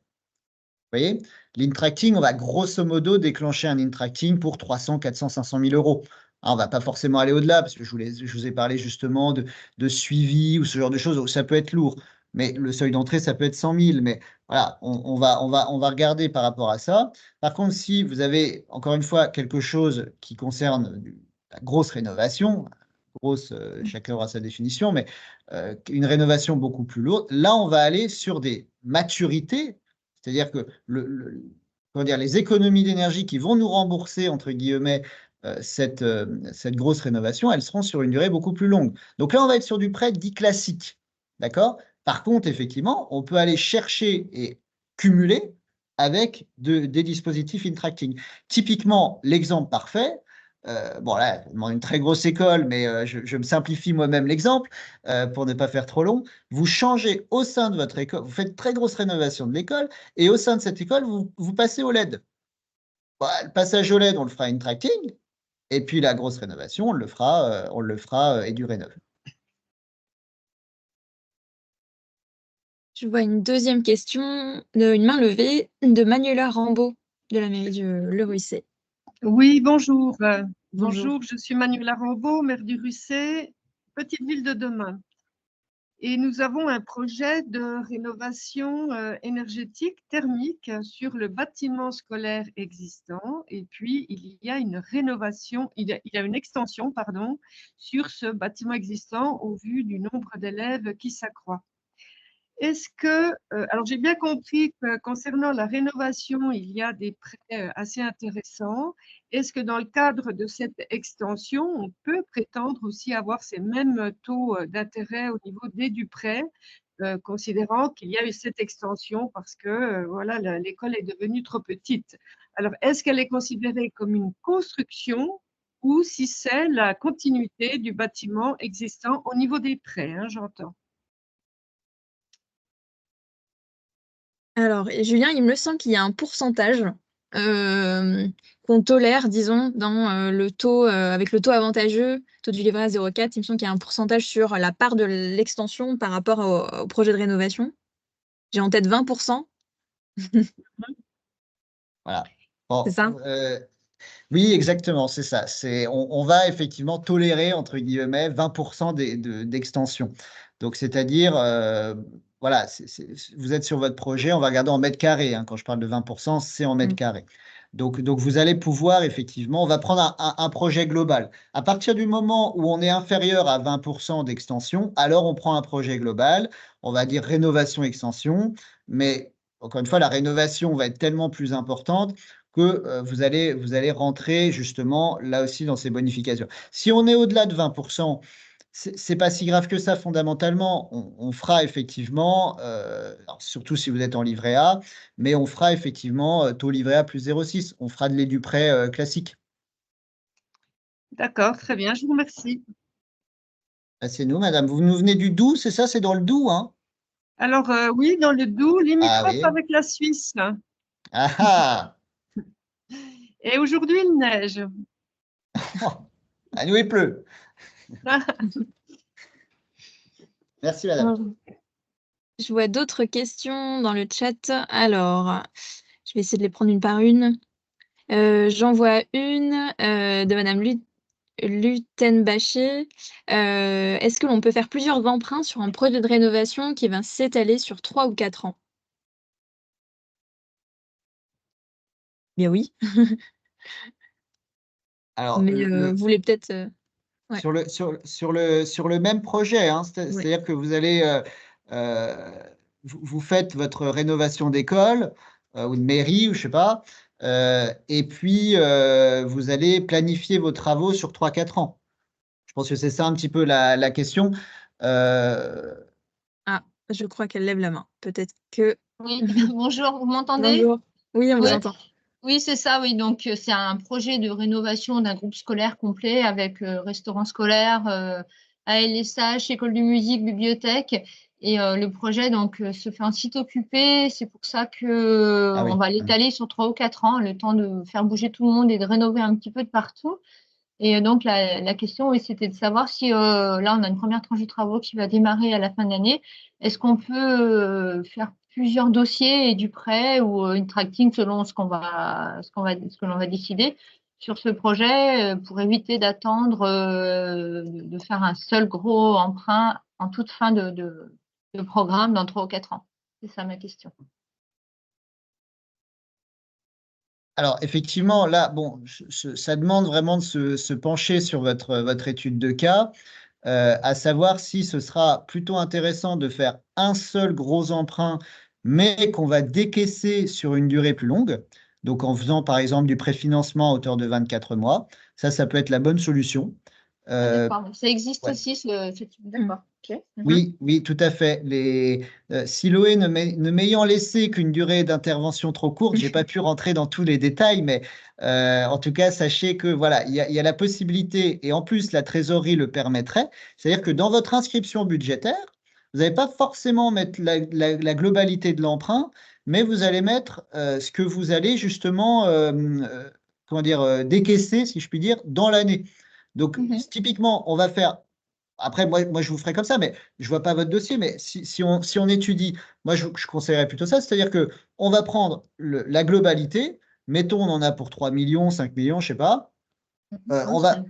Vous voyez, l'intracting, on va grosso modo déclencher un intracting pour 300, 400, 500 000 euros. On ne va pas forcément aller au-delà, parce que je vous ai parlé justement de suivi ou ce genre de choses, où ça peut être lourd. Mais le seuil d'entrée, ça peut être 100 000. Mais voilà, on va regarder par rapport à ça. Par contre, si vous avez, encore une fois, quelque chose qui concerne la grosse rénovation, grosse, chacun aura sa définition, mais une rénovation beaucoup plus lourde, là, on va aller sur des maturités. C'est-à-dire que comment dire, les économies d'énergie qui vont nous rembourser, entre guillemets, cette grosse rénovation, elles seront sur une durée beaucoup plus longue. Donc là, on va être sur du prêt dit classique. D'accord? Par contre, effectivement, on peut aller chercher et cumuler avec des dispositifs Intracting. Typiquement, l'exemple parfait, bon là, ça demande une très grosse école, mais je me simplifie moi-même l'exemple pour ne pas faire trop long. Vous changez au sein de votre école, vous faites une très grosse rénovation de l'école, et au sein de cette école, vous passez au LED. Bah, le passage au LED, on le fera in-tracting, et puis la grosse rénovation, on le fera EduRénov. Je vois une deuxième question, une main levée de Manuela Rambaud de la mairie du Le Ruisset. Oui, bonjour. Bonjour. Bonjour, je suis Manuela Rambaud, maire du Ruisset, petite ville de demain. Et nous avons un projet de rénovation énergétique thermique sur le bâtiment scolaire existant. Et puis, il y a une rénovation, il y a une extension, pardon, sur ce bâtiment existant au vu du nombre d'élèves qui s'accroît. Est-ce que, alors j'ai bien compris que concernant la rénovation, il y a des prêts assez intéressants. Est-ce que dans le cadre de cette extension, on peut prétendre aussi avoir ces mêmes taux d'intérêt au niveau du prêt, considérant qu'il y a eu cette extension parce que voilà, l'école est devenue trop petite. Alors, est-ce qu'elle est considérée comme une construction ou si c'est la continuité du bâtiment existant au niveau des prêts, hein, j'entends. Alors, Julien, il me semble qu'il y a un pourcentage qu'on tolère, disons, dans le taux, avec le taux avantageux, taux du livret à 0,4. Il me semble qu'il y a un pourcentage sur la part de l'extension par rapport au projet de rénovation. J'ai en tête 20%. Voilà. Bon, C'est ça? oui, exactement, c'est ça. On va effectivement tolérer, entre guillemets, 20% d'extension. Donc, c'est-à-dire, voilà, vous êtes sur votre projet, on va regarder en mètres carrés, hein. Quand je parle de 20%, c'est en mètres carrés. Donc, vous allez pouvoir, effectivement, on va prendre un projet global. À partir du moment où on est inférieur à 20% d'extension, alors on prend un projet global, on va dire rénovation-extension, mais encore une fois, la rénovation va être tellement plus importante que vous allez rentrer justement là aussi dans ces bonifications. Si on est au-delà de 20%, c'est pas si grave que ça fondamentalement. On fera effectivement, alors surtout si vous êtes en livret A, mais on fera effectivement taux livret A plus 0,6. On fera de l'éduprêt classique. D'accord, très bien, je vous remercie. Ah, c'est nous, madame. Vous nous venez du Doubs, c'est ça? C'est dans le Doubs, hein? Alors, oui, dans le Doubs, Ah limitrophe oui. avec la Suisse. Ah ah! Et aujourd'hui, il neige. À nous, il pleut. Merci, madame. Je vois d'autres questions dans le chat. Alors, je vais essayer de les prendre une par une. J'en vois une de Madame Lutenbacher. Est-ce que l'on peut faire plusieurs emprunts sur un projet de rénovation qui va s'étaler sur 3 ou 4 ans? Bien oui. Alors, Mais vous voulez peut-être... ouais. sur le même projet, hein, Ouais. c'est-à-dire que vous allez, vous faites votre rénovation d'école ou de mairie, ou je sais pas, et puis vous allez planifier vos travaux sur 3-4 ans. Je pense que c'est ça un petit peu la question. Ah, je crois qu'elle lève la main. Peut-être que... Oui, bonjour, vous m'entendez? Bonjour. Oui, on vous Oui. entend. Oui, c'est ça, oui. Donc, c'est un projet de rénovation d'un groupe scolaire complet avec restaurant scolaire, ALSH, école de musique, bibliothèque. Et le projet donc, se fait en site occupé. C'est pour ça que Ah oui. on va l'étaler sur 3 ou 4 ans, le temps de faire bouger tout le monde et de rénover un petit peu de partout. Et donc, la question, oui, c'était de savoir si, là, on a une première tranche de travaux qui va démarrer à la fin de l'année. Est-ce qu'on peut faire plusieurs dossiers et du prêt ou une tracking selon ce que l'on va décider sur ce projet pour éviter d'attendre de faire un seul gros emprunt en toute fin de programme dans 3 ou 4 ans? C'est ça ma question. Alors, effectivement, là, bon, ça demande vraiment de se pencher sur votre étude de cas, à savoir si ce sera plutôt intéressant de faire un seul gros emprunt, mais qu'on va décaisser sur une durée plus longue. Donc, en faisant, par exemple, du préfinancement à hauteur de 24 mois. Ça peut être la bonne solution. D'accord. Ça existe ouais. aussi, ce type. D'accord. Ok. Oui, oui, tout à fait. Siloé ne m'ayant laissé qu'une durée d'intervention trop courte, j'ai pas pu rentrer dans tous les détails, mais en tout cas, sachez que voilà, il y a la possibilité, et en plus la trésorerie le permettrait, c'est-à-dire que dans votre inscription budgétaire, vous n'allez pas forcément mettre la globalité de l'emprunt, mais vous allez mettre ce que vous allez justement, comment dire, décaisser, si je puis dire, dans l'année. Donc, typiquement, on va faire. Après, moi, je vous ferai comme ça, mais je ne vois pas votre dossier. Mais si on étudie, moi, je conseillerais plutôt ça. C'est-à-dire qu'on va prendre la globalité. Mettons, on en a pour 3 millions, 5 millions, je ne sais pas. On va,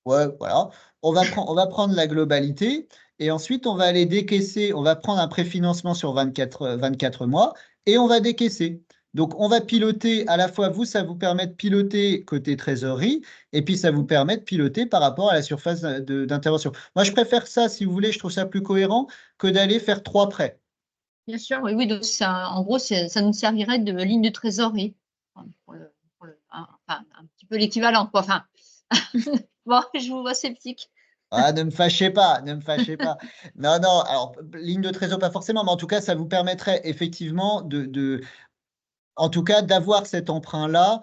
ouais, voilà. On va prendre la globalité et ensuite, on va aller décaisser. On va prendre un préfinancement sur 24 mois et on va décaisser. Donc, on va piloter à la fois, vous, ça vous permet de piloter côté trésorerie et puis ça vous permet de piloter par rapport à la surface d'intervention. Moi, je préfère ça, si vous voulez, je trouve ça plus cohérent que d'aller faire 3 prêts. Bien sûr, oui, oui. Donc, en gros, ça nous servirait de ligne de trésorerie. Un petit peu l'équivalent, quoi. Enfin, bon, je vous vois sceptique. Ah, ne me fâchez pas, ne me fâchez pas. Non, non, alors, ligne de trésor, pas forcément, mais en tout cas, ça vous permettrait effectivement en tout cas, d'avoir cet emprunt-là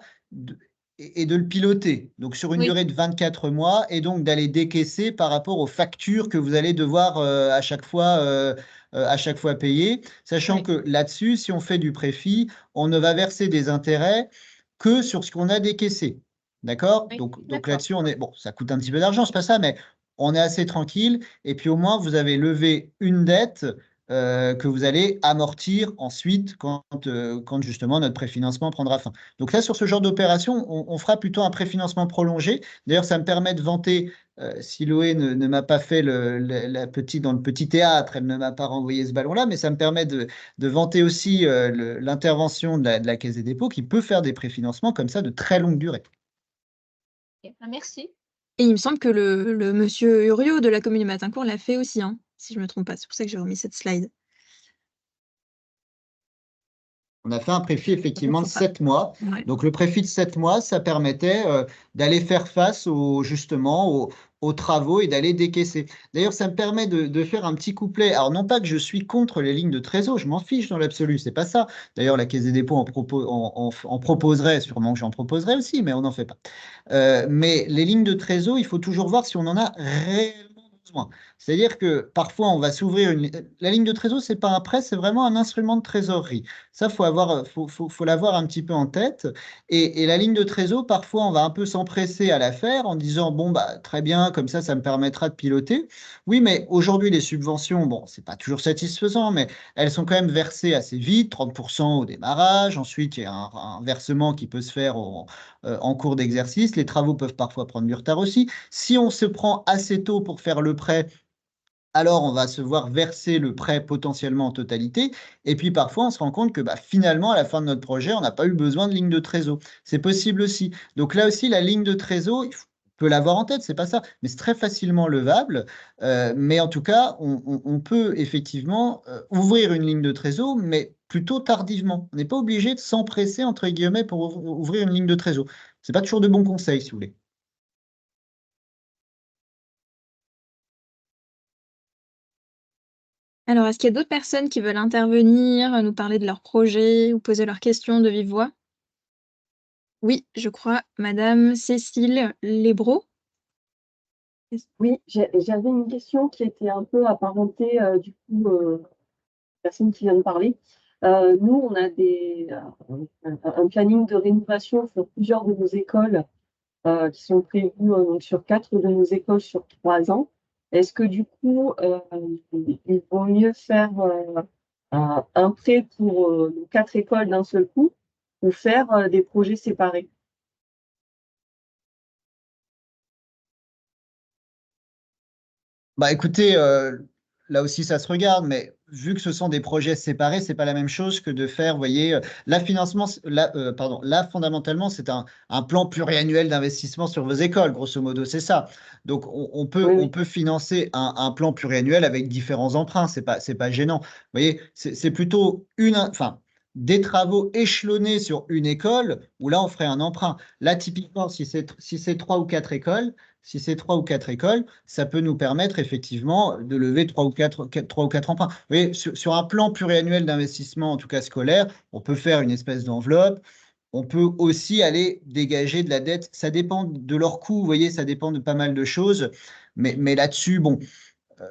et de le piloter. Donc, sur une durée de 24 mois et donc d'aller décaisser par rapport aux factures que vous allez devoir à chaque fois payer. Sachant que là-dessus, si on fait du préfi, on ne va verser des intérêts que sur ce qu'on a décaissé. D'accord? Donc là-dessus, bon, ça coûte un petit peu d'argent, c'est pas ça, mais on est assez tranquille. Et puis au moins, vous avez levé une dette que vous allez amortir ensuite quand justement notre préfinancement prendra fin. Donc là, sur ce genre d'opération, on fera plutôt un préfinancement prolongé. D'ailleurs, ça me permet de vanter, si Loé ne m'a pas fait dans le petit théâtre, elle ne m'a pas renvoyé ce ballon-là, mais ça me permet de vanter aussi l'intervention de la Caisse des dépôts qui peut faire des préfinancements comme ça de très longue durée. Merci. Et il me semble que le monsieur Uriot de la commune de Matincourt l'a fait aussi, hein, si je ne me trompe pas. C'est pour ça que j'ai remis cette slide. On a fait un préfi effectivement de 7 mois. Ouais. Donc le préfi de 7 mois, ça permettait d'aller faire face justement aux travaux et d'aller décaisser. D'ailleurs, ça me permet de faire un petit couplet. Alors non pas que je suis contre les lignes de trésor, je m'en fiche dans l'absolu, c'est pas ça. D'ailleurs, la Caisse des dépôts en proposerait, sûrement que j'en proposerais aussi, mais on n'en fait pas. Mais les lignes de trésor, il faut toujours voir si on en a réellement besoin. C'est-à-dire que parfois, on va s'ouvrir la ligne de trésor, c'est pas un prêt, c'est vraiment un instrument de trésorerie. Ça, faut l'avoir un petit peu en tête. Et la ligne de trésor, parfois, on va un peu s'empresser à la faire en disant, bon, bah, très bien, comme ça me permettra de piloter. Oui, mais aujourd'hui, les subventions, bon, c'est pas toujours satisfaisant, mais elles sont quand même versées assez vite, 30% au démarrage. Ensuite, il y a un versement qui peut se faire en cours d'exercice. Les travaux peuvent parfois prendre du retard aussi. Si on se prend assez tôt pour faire le prêt, alors on va se voir verser le prêt potentiellement en totalité. Et puis parfois, on se rend compte que finalement, à la fin de notre projet, on n'a pas eu besoin de ligne de trésor. C'est possible aussi. Donc là aussi, la ligne de trésor, on peut l'avoir en tête, c'est pas ça, mais c'est très facilement levable. Mais en tout cas, on peut effectivement ouvrir une ligne de trésor, mais plutôt tardivement. On n'est pas obligé de s'empresser, entre guillemets, pour ouvrir une ligne de trésor. C'est pas toujours de bons conseils, si vous voulez. Alors, est-ce qu'il y a d'autres personnes qui veulent intervenir, nous parler de leur projet ou poser leurs questions de vive voix? Oui, je crois, Madame Cécile Lebro. Oui, j'avais une question qui était un peu apparentée du coup personne qui vient de parler. Nous, on a un planning de rénovation sur plusieurs de nos écoles qui sont prévus sur 4 de nos écoles sur 3 ans. Est-ce que du coup, il vaut mieux faire un prêt pour nos 4 écoles d'un seul coup ou faire des projets séparés? Bah écoutez, là aussi ça se regarde, mais vu que ce sont des projets séparés, c'est pas la même chose que de faire, vous voyez, là fondamentalement c'est un plan pluriannuel d'investissement sur vos écoles, grosso modo, c'est ça. Donc on peut financer un plan pluriannuel avec différents emprunts, c'est pas gênant. Vous voyez, c'est plutôt enfin des travaux échelonnés sur une école, où là, on ferait un emprunt. Là, typiquement, si c'est 3 ou 4 écoles, ça peut nous permettre effectivement de lever 3 ou 4 emprunts. Vous voyez, sur un plan pluriannuel d'investissement, en tout cas scolaire, on peut faire une espèce d'enveloppe. On peut aussi aller dégager de la dette. Ça dépend de leur coût, vous voyez, ça dépend de pas mal de choses. Mais là-dessus, bon,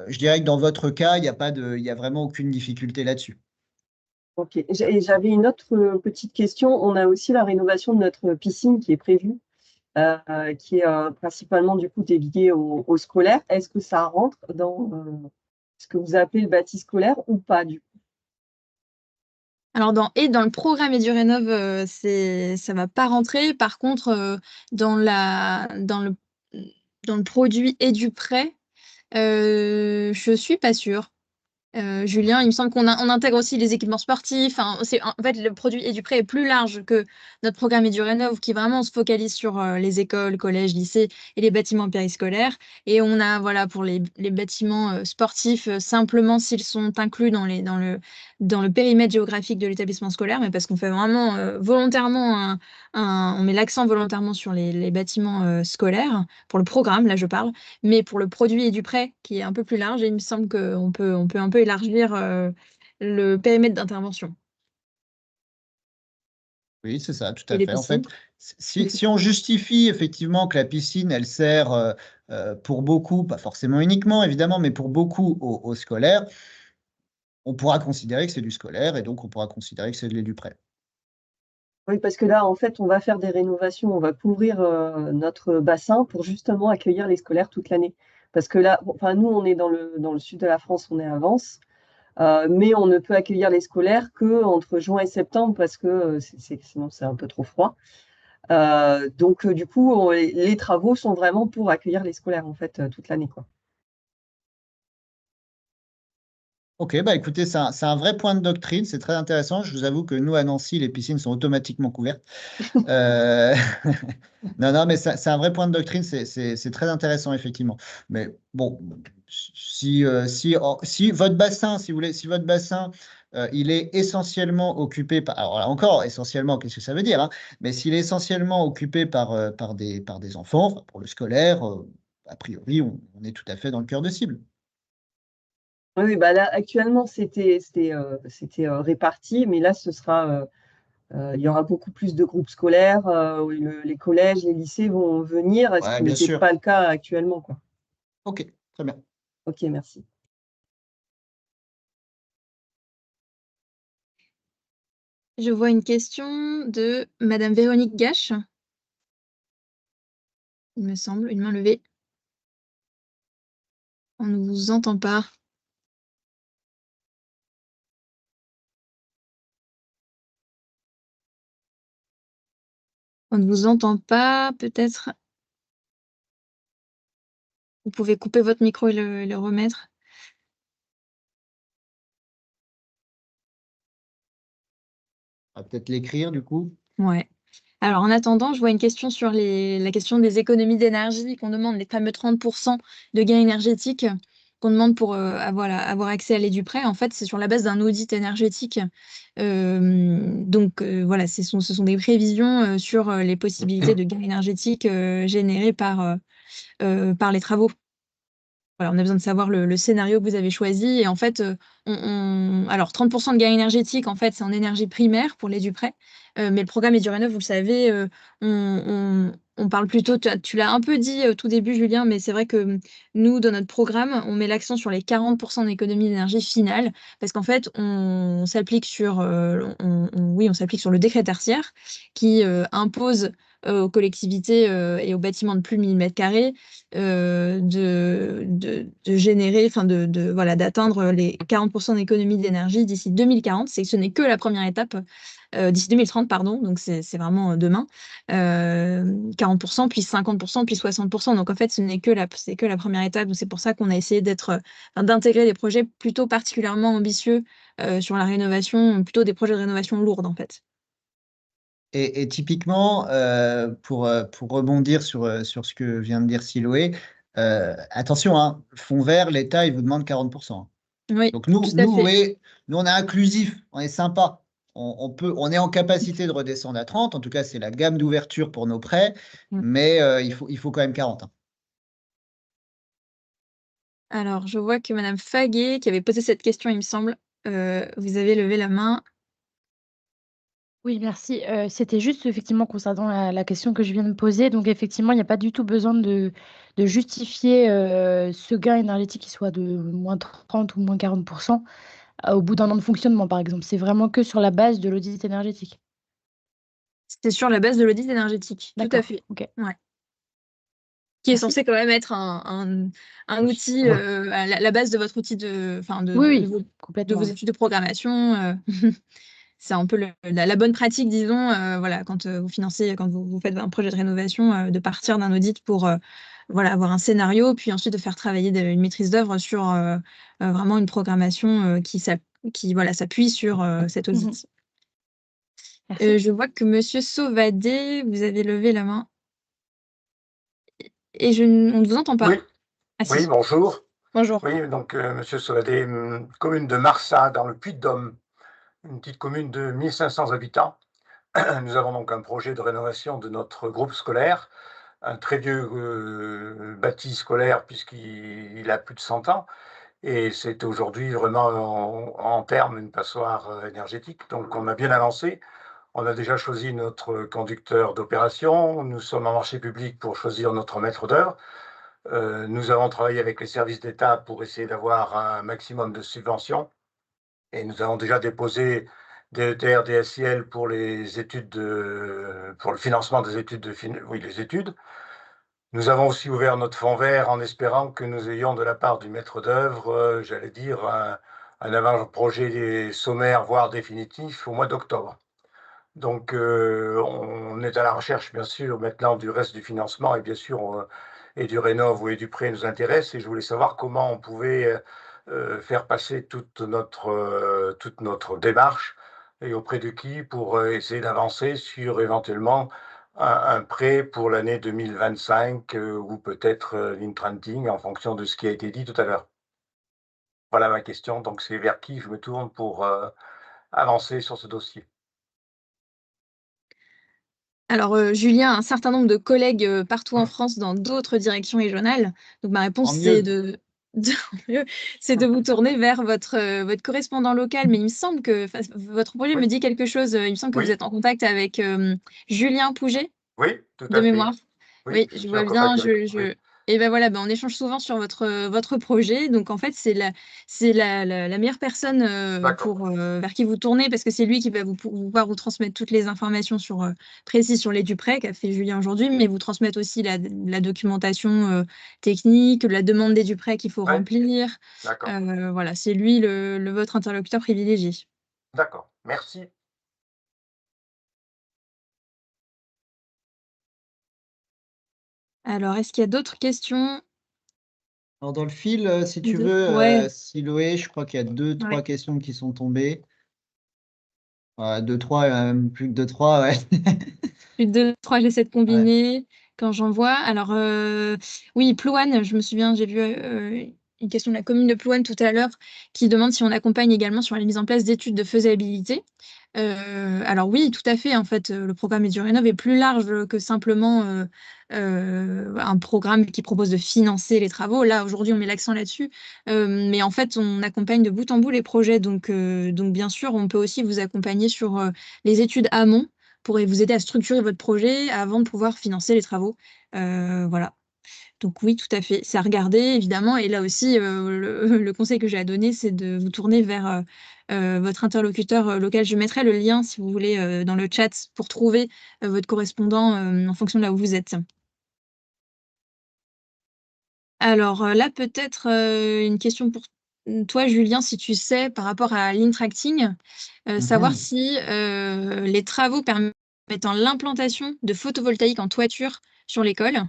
je dirais que dans votre cas, il y a vraiment aucune difficulté là-dessus. Ok. Et j'avais une autre petite question. On a aussi la rénovation de notre piscine qui est prévue, qui est principalement du coup dédiée au scolaire. Est-ce que ça rentre dans ce que vous appelez le bâti scolaire ou pas du coup? Alors, dans le programme EduRénov, ça va pas rentrer. Par contre, dans le produit EduPrêt, je suis pas sûre. Julien, il me semble qu'on intègre aussi les équipements sportifs. Enfin, en fait, le produit EduPrêt est plus large que notre programme EduRénov, qui vraiment se focalise sur les écoles, collèges, lycées et les bâtiments périscolaires. Et on a, voilà, pour les bâtiments sportifs, simplement s'ils sont inclus dans le périmètre géographique de l'établissement scolaire, mais parce qu'on fait vraiment volontairement on met l'accent volontairement sur les bâtiments scolaires, pour le programme, là je parle. Mais pour le produit EduPrêt, qui est un peu plus large, il me semble qu'on peut un peu élargir le périmètre d'intervention. Oui, c'est ça, tout Et à les fait. En fait, piscines. si on justifie effectivement que la piscine, elle sert pour beaucoup, pas forcément uniquement évidemment, mais pour beaucoup aux scolaires, on pourra considérer que c'est du scolaire et donc on pourra considérer que c'est de l'EduPrêt. Oui, parce que là, en fait, on va faire des rénovations, on va couvrir notre bassin pour justement accueillir les scolaires toute l'année. Parce que là, enfin, nous, on est dans le sud de la France, on est à Vence, mais on ne peut accueillir les scolaires que entre juin et septembre parce que sinon c'est un peu trop froid. Donc, du coup, les travaux sont vraiment pour accueillir les scolaires, en fait, toute l'année, quoi. Ok, bah écoutez, c'est un vrai point de doctrine, c'est très intéressant. Je vous avoue que nous, à Nancy, les piscines sont automatiquement couvertes. Euh, Non, mais c'est un vrai point de doctrine, c'est très intéressant, effectivement. Mais bon, si votre bassin, si vous voulez, si votre bassin, il est essentiellement occupé par, alors là encore, essentiellement, qu'est-ce que ça veut dire, hein, mais s'il est essentiellement occupé par des enfants, enfin, pour le scolaire, a priori, on est tout à fait dans le cœur de cible. Oui, bah là, actuellement, c'était réparti, mais là, il y aura beaucoup plus de groupes scolaires, où les collèges, les lycées vont venir, ce Ouais, qui bien n'était sûr. pas le cas actuellement, quoi. Ok, très bien. Ok, merci. Je vois une question de Madame Véronique Gache, il me semble, une main levée. On ne vous entend pas. On ne vous entend pas, peut-être. Vous pouvez couper votre micro et le remettre. On va peut-être l'écrire, du coup. Ouais. Alors, en attendant, je vois une question sur la question des économies d'énergie, qu'on demande les fameux 30% de gains énergétiques qu'on demande pour avoir accès à l'EduPrêt. En fait, c'est sur la base d'un audit énergétique. Donc, voilà, ce sont des prévisions sur les possibilités de gains énergétiques générés par les travaux. Voilà, on a besoin de savoir le scénario que vous avez choisi. Et en fait, alors 30% de gains énergétiques, en fait, c'est en énergie primaire pour l'EduPrêt. Mais le programme EduRénov, vous le savez, on parle plutôt, tu l'as un peu dit au tout début, Julien, mais c'est vrai que nous, dans notre programme, on met l'accent sur les 40% d'économie d'énergie finale, parce qu'en fait, on s'applique sur, oui, on s'applique sur le décret tertiaire qui impose aux collectivités et aux bâtiments de plus de 1000 m², de générer, enfin voilà, d'atteindre les 40% d'économie d'énergie d'ici 2040. Ce n'est que la première étape, d'ici 2030, pardon, donc c'est vraiment demain. 40%, puis 50%, puis 60%. Donc en fait, c'est que la première étape. Donc c'est pour ça qu'on a essayé d'intégrer des projets plutôt particulièrement ambitieux sur la rénovation, plutôt des projets de rénovation lourde en fait. Et typiquement, pour rebondir sur ce que vient de dire Siloé, attention, hein, fonds vert, l'État, il vous demande 40%. Oui, Donc tout à vous fait. voyez, nous, on est inclusif, on est sympa. on est en capacité de redescendre à 30. En tout cas, c'est la gamme d'ouverture pour nos prêts, mais il faut quand même 40. Alors, je vois que Madame Faguet, qui avait posé cette question, il me semble, vous avez levé la main. Oui, merci. C'était juste effectivement concernant la question que je viens de poser. Donc effectivement, il n'y a pas du tout besoin de justifier ce gain énergétique qui soit de moins 30 ou moins 40% au bout d'un an de fonctionnement, par exemple. C'est vraiment que sur la base de l'audit énergétique. C'est sur la base de l'audit énergétique, tout à D'accord, fait. ok. Ouais. Qui est Merci. censé quand même être un outil, la base de votre outil Oui, de oui, vos complètement. études de programmation. C'est un peu la bonne pratique, disons, voilà, quand vous financez, quand vous faites un projet de rénovation, de partir d'un audit pour voilà, avoir un scénario, puis ensuite de faire travailler une maîtrise d'œuvre sur vraiment une programmation qui voilà, s'appuie sur cet audit. Merci. Je vois que Monsieur Sauvadet, vous avez levé la main. Et on ne vous entend pas. Oui, Ah, si. oui, bonjour. Bonjour. Oui, donc Monsieur Sauvadet, commune de Marsat, dans le Puy-de-Dôme, une petite commune de 1500 habitants. Nous avons donc un projet de rénovation de notre groupe scolaire, un très vieux bâti scolaire puisqu'il a plus de 100 ans, et c'est aujourd'hui vraiment en terme une passoire énergétique. Donc on a bien avancé. On a déjà choisi notre conducteur d'opération. Nous sommes en marché public pour choisir notre maître d'œuvre. Nous avons travaillé avec les services d'État pour essayer d'avoir un maximum de subventions, et nous avons déjà déposé des ETR, des SIL pour les études pour le financement des études les études. Nous avons aussi ouvert notre fonds vert en espérant que nous ayons de la part du maître d'œuvre, j'allais dire, un avant-projet sommaire, voire définitif, au mois d'octobre. Donc, on est à la recherche, bien sûr, maintenant du reste du financement, et bien sûr, et du rénov' et du prêt nous intéresse, et je voulais savoir comment on pouvait faire passer toute notre démarche, et auprès de qui, pour essayer d'avancer sur éventuellement un prêt pour l'année 2025 ou peut-être l'Intrunting en fonction de ce qui a été dit tout à l'heure. Voilà ma question, donc c'est vers qui je me tourne pour avancer sur ce dossier. Alors, Julien a un certain nombre de collègues partout en France dans d'autres directions régionales. Donc, ma réponse, En c'est mieux. c'est de vous tourner vers votre correspondant local. Mais il me semble que votre projet Oui. me dit quelque chose. Il me semble que vous Oui. êtes en contact avec Julien Pouget, Oui, tout de à fait. mémoire. Oui, je je suis en vois bien. contact avec. Oui. Et ben voilà, on échange souvent sur votre projet. Donc en fait, c'est la meilleure personne D'accord. vers qui vous tournez, parce que c'est lui qui va pouvoir vous transmettre toutes les informations précises sur les Dupré qu'a fait Julien aujourd'hui, mais vous transmettre aussi la documentation technique, la demande des Dupré qu'il faut Ouais. remplir. D'accord. Voilà, c'est lui votre interlocuteur privilégié. D'accord. Merci. Alors, est-ce qu'il y a d'autres questions? Alors, dans le fil, si tu Deux. veux, Ouais. Siloé, je crois qu'il y a deux, trois Ouais. questions qui sont tombées. Deux, trois, plus que deux, trois, ouais. Plus de 2, 3, j'essaie de combiner quand j'en vois. Alors, oui, Plouane, je me souviens, j'ai vu une question de la commune de Plouane tout à l'heure qui demande si on accompagne également sur la mise en place d'études de faisabilité. Alors oui, tout à fait. En fait, le programme EduRénov est plus large que simplement un programme qui propose de financer les travaux. Là, aujourd'hui, on met l'accent là-dessus. Mais en fait, on accompagne de bout en bout les projets. Donc bien sûr, on peut aussi vous accompagner sur les études amont pour vous aider à structurer votre projet avant de pouvoir financer les travaux. Voilà. Donc oui, tout à fait. C'est à regarder, évidemment. Et là aussi, le conseil que j'ai à donner, c'est de vous tourner vers votre interlocuteur local. Je mettrai le lien, si vous voulez, dans le chat pour trouver votre correspondant en fonction de là où vous êtes. Alors là, peut-être une question pour toi, Julien, si tu sais, par rapport à l'Intracting, savoir si les travaux permettant l'implantation de photovoltaïque en toiture sur l'école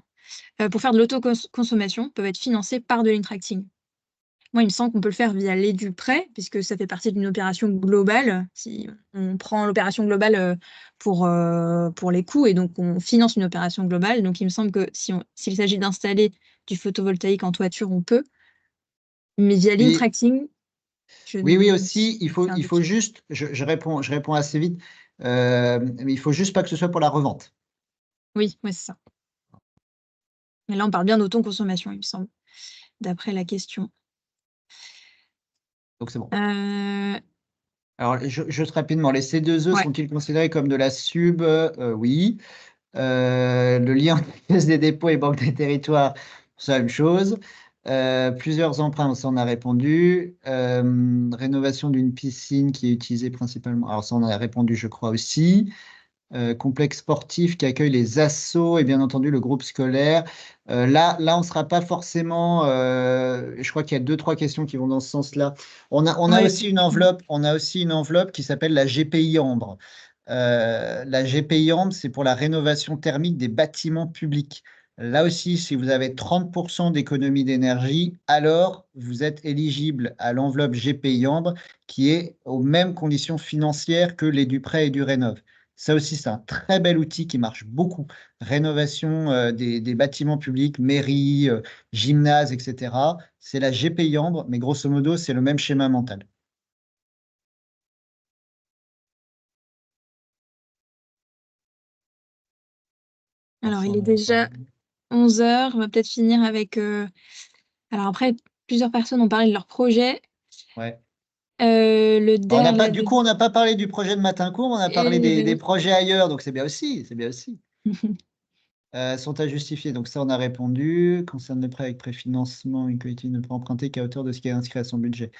pour faire de l'autoconsommation peuvent être financés par de l'Intracting. Moi, il me semble qu'on peut le faire via l'EduPrêt, puisque ça fait partie d'une opération globale. Si on prend l'opération globale pour les coûts, et donc on finance une opération globale. Donc il me semble que s'il s'agit d'installer du photovoltaïque en toiture, on peut. Mais via Oui. l'Intracting, Oui, oui, ne- aussi, il c'est faut, un il faut doute. juste, je réponds assez vite, mais il faut juste pas que ce soit pour la revente. Oui, ouais, c'est ça. Mais là, on parle bien d'autoconsommation, il me semble, d'après la question. Donc c'est bon. Euh, Alors, juste rapidement, les C2E Ouais. sont-ils considérés comme de la sub? Oui. Le lien entre Caisse des dépôts et Banque des territoires, c'est la même chose. Plusieurs emprunts, ça on a répondu. Rénovation d'une piscine qui est utilisée principalement. Alors ça on a répondu, je crois aussi. Complexe sportif qui accueille les assos et bien entendu le groupe scolaire. Là, on ne sera pas forcément. Je crois qu'il y a 2-3 questions qui vont dans ce sens-là. On a Ouais. aussi une enveloppe. On a aussi une enveloppe qui s'appelle la GPI Ambre. La GPI Ambre, c'est pour la rénovation thermique des bâtiments publics. Là aussi, si vous avez 30% d'économie d'énergie, alors vous êtes éligible à l'enveloppe GPI Ambre qui est aux mêmes conditions financières que les du prêt et du rénov'. Ça aussi, c'est un très bel outil qui marche beaucoup. Rénovation des bâtiments publics, mairies, gymnases, etc. C'est la GPI Ambre, mais grosso modo, c'est le même schéma mental. Alors, il est déjà 11 heures. On va peut-être finir avec. Alors après, plusieurs personnes ont parlé de leur projet. Ouais. Le DER, Du coup, on n'a pas parlé du projet de matin court, on a parlé des projets ailleurs, donc c'est bien aussi. C'est bien aussi. Sont à justifier. Donc ça, on a répondu. Concerne les prêts avec préfinancement, une collectivité ne peut emprunter qu'à hauteur de ce qui est inscrit à son budget.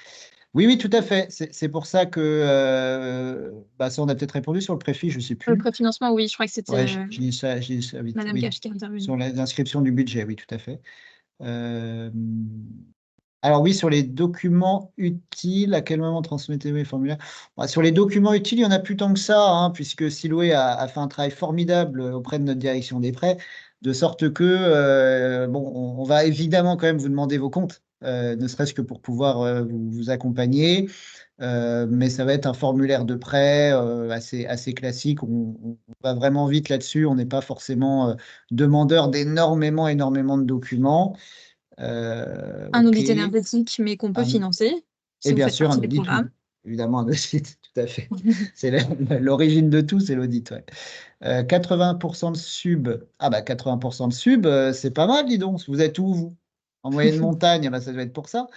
Oui, oui, tout à fait. C'est pour ça que ça, on a peut-être répondu sur le préfi, je ne sais Le plus. préfinancement, oui, je crois que c'était Ouais, j'ai dit ça vite. Madame Oui, Cache qui est intervenue. sur l'inscription du budget, oui, tout à fait. Alors oui, sur les documents utiles, à quel moment transmettez-vous les formulaires? Sur les documents utiles, il n'y en a plus tant que ça, hein, puisque Siloué a fait un travail formidable auprès de notre direction des prêts, de sorte que, bon, on va évidemment quand même vous demander vos comptes, ne serait-ce que pour pouvoir vous accompagner, mais ça va être un formulaire de prêt assez classique. On va vraiment vite là-dessus, on n'est pas forcément demandeur d'énormément de documents. Un Ok. audit énergétique, mais qu'on peut financer Et si vous bien faites sûr, un partie des audit, oui. programmes. Évidemment, un audit, tout à fait. C'est l'origine de tout, c'est l'audit. Ouais. 80% de sub. Ah bah 80% de sub, c'est pas mal, dis donc. Vous êtes où, vous? En moyenne montagne, bah, ça doit être pour ça.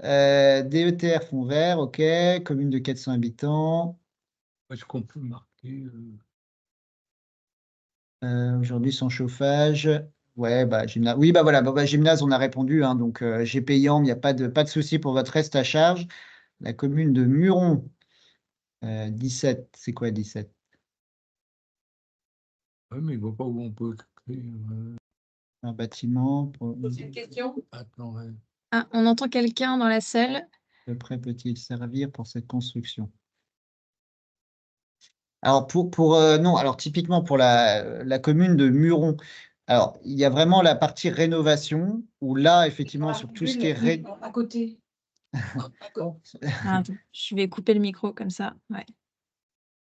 DETR fond vert, ok. Commune de 400 habitants. Est-ce qu'on peut marquer Aujourd'hui sans chauffage. Ouais, bah, gymnase. Oui, bah voilà, gymnase, on a répondu. Hein, donc, GPI Ambre, il n'y a pas de souci pour votre reste à charge. La commune de Muron, 17. C'est quoi 17? Oui, mais il ne voit pas où on peut créer. Un bâtiment. C'est une question. Attends, ouais. Ah, on entend quelqu'un dans la salle. De près peut-il servir pour cette construction? Alors, non, alors typiquement pour la commune de Muron, alors il y a vraiment la partie rénovation où là, effectivement, sur tout ce qui est. À côté. Ah, attends, je vais couper le micro comme ça. Ouais.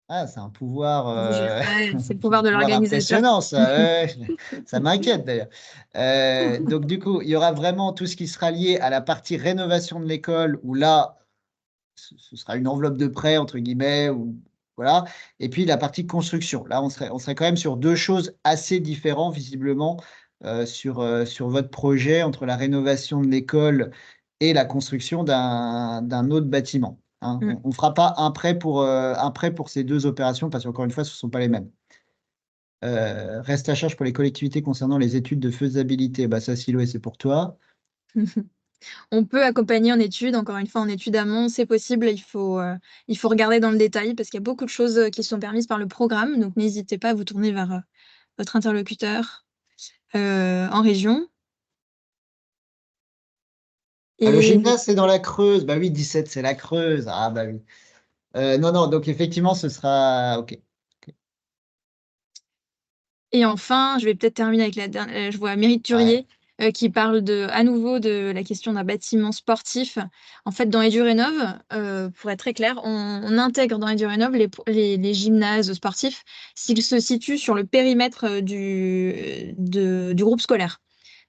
Ah, c'est un pouvoir, Ouais, c'est le pouvoir de l'organisateur. impressionnant, ça. Ouais, ça m'inquiète d'ailleurs. Donc du coup, il y aura vraiment tout ce qui sera lié à la partie rénovation de l'école, où là, ce sera une enveloppe de prêt entre guillemets, ou voilà. Et puis la partie construction. Là, on serait quand même sur deux choses assez différentes visiblement sur votre projet entre la rénovation de l'école et la construction d'un autre bâtiment. Hein. On ne fera pas un prêt pour ces deux opérations parce qu'encore une fois, ce ne sont pas les mêmes. Reste à charge pour les collectivités concernant les études de faisabilité. Bah, ça, Siloué, c'est pour toi. On peut accompagner en études, encore une fois en études amont, c'est possible, il faut regarder dans le détail parce qu'il y a beaucoup de choses qui sont permises par le programme, donc n'hésitez pas à vous tourner vers votre interlocuteur en région. Le gymnase, c'est dans la Creuse. Bah oui, 17, c'est la Creuse. Ah bah oui. Non, donc effectivement, ce sera OK. Et enfin, je vais peut-être terminer avec la dernière. Je vois Mérite Turier qui parle à nouveau de la question d'un bâtiment sportif. En fait, dans EduRénov, pour être très clair, on intègre dans EduRénov les gymnases sportifs s'ils se situent sur le périmètre du groupe scolaire.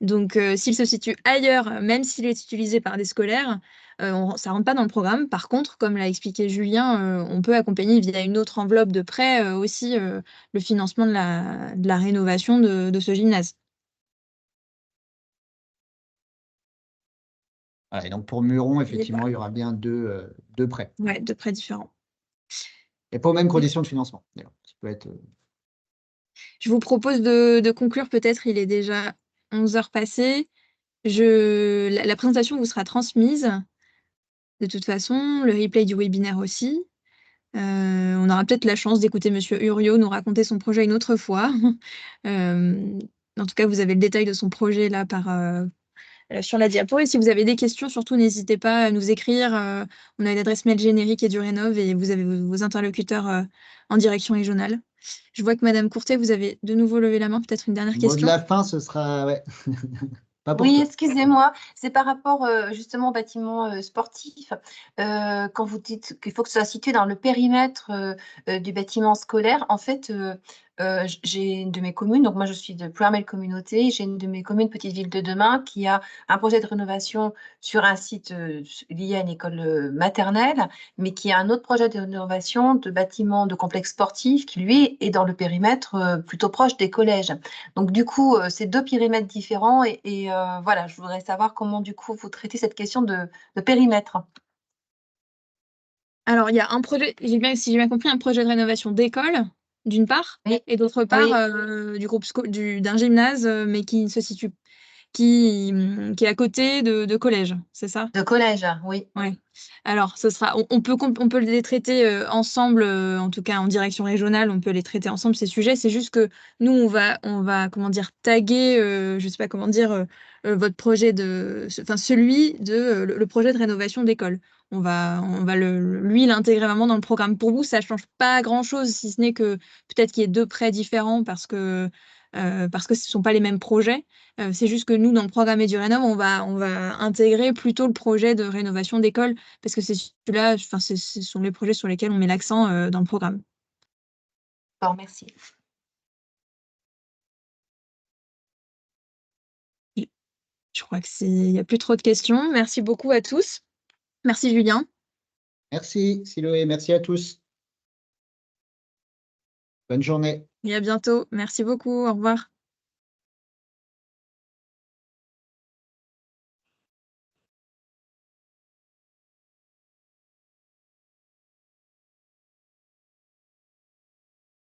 Donc, s'il se situe ailleurs, même s'il est utilisé par des scolaires, ça rentre pas dans le programme. Par contre, comme l'a expliqué Julien, on peut accompagner via une autre enveloppe de prêt aussi le financement de la rénovation de ce gymnase. Voilà, et donc pour Muron, pas- effectivement, il y aura bien deux prêts. Ouais, de prêts différents. Et pas aux mêmes conditions de financement, d'ailleurs. Ça peut être, Je vous propose de conclure, peut-être, il est déjà 11 heures passées. La présentation vous sera transmise. De toute façon, le replay du webinaire aussi. On aura peut-être la chance d'écouter Monsieur Uriot nous raconter son projet une autre fois. En tout cas, vous avez le détail de son projet là sur la diapo. Et si vous avez des questions, surtout n'hésitez pas à nous écrire. On a une adresse mail générique et du Rénov et vous avez vos interlocuteurs en direction régionale. Je vois que Madame Courtet, vous avez de nouveau levé la main. Peut-être une dernière le mot de question. la fin, ce sera, ouais. Pas pour Oui, toi. excusez-moi, c'est par rapport justement au bâtiment sportif. Quand vous dites qu'il faut que ce soit situé dans le périmètre du bâtiment scolaire, en fait, j'ai une de mes communes, donc moi je suis de Ploërmel Communauté, j'ai une de mes communes Petite Ville de Demain qui a un projet de rénovation sur un site lié à une école maternelle, mais qui a un autre projet de rénovation de bâtiment de complexe sportif qui lui est dans le périmètre plutôt proche des collèges. Donc, du coup, c'est deux périmètres différents et voilà, je voudrais savoir comment, du coup, vous traitez cette question de périmètre. Alors, il y a un projet, si j'ai bien compris, un projet de rénovation d'école, d'une part, Oui, et d'autre part, oui, du groupe d'un gymnase, mais qui se situe, qui est à côté de collège, c'est ça? de collège, oui. Ouais. Alors, on peut les traiter ensemble, en tout cas en direction régionale, on peut les traiter ensemble ces sujets. C'est juste que nous, on va, comment dire, taguer, je sais pas comment dire, votre projet enfin celui de le projet de rénovation d'école. On va lui l'intégrer vraiment dans le programme. Pour vous, ça change pas grand-chose, si ce n'est que peut-être qu'il y ait deux prêts différents parce que ce sont pas les mêmes projets. C'est juste que nous, dans le programme EduRénov, on va intégrer plutôt le projet de rénovation d'école parce que c'est celui-là, enfin, ce sont les projets sur lesquels on met l'accent dans le programme. Bon, merci. Je crois il n'y a plus trop de questions. Merci beaucoup à tous. Merci Julien. Merci, Siloé. Merci à tous. Bonne journée. Et à bientôt. Merci beaucoup. Au revoir.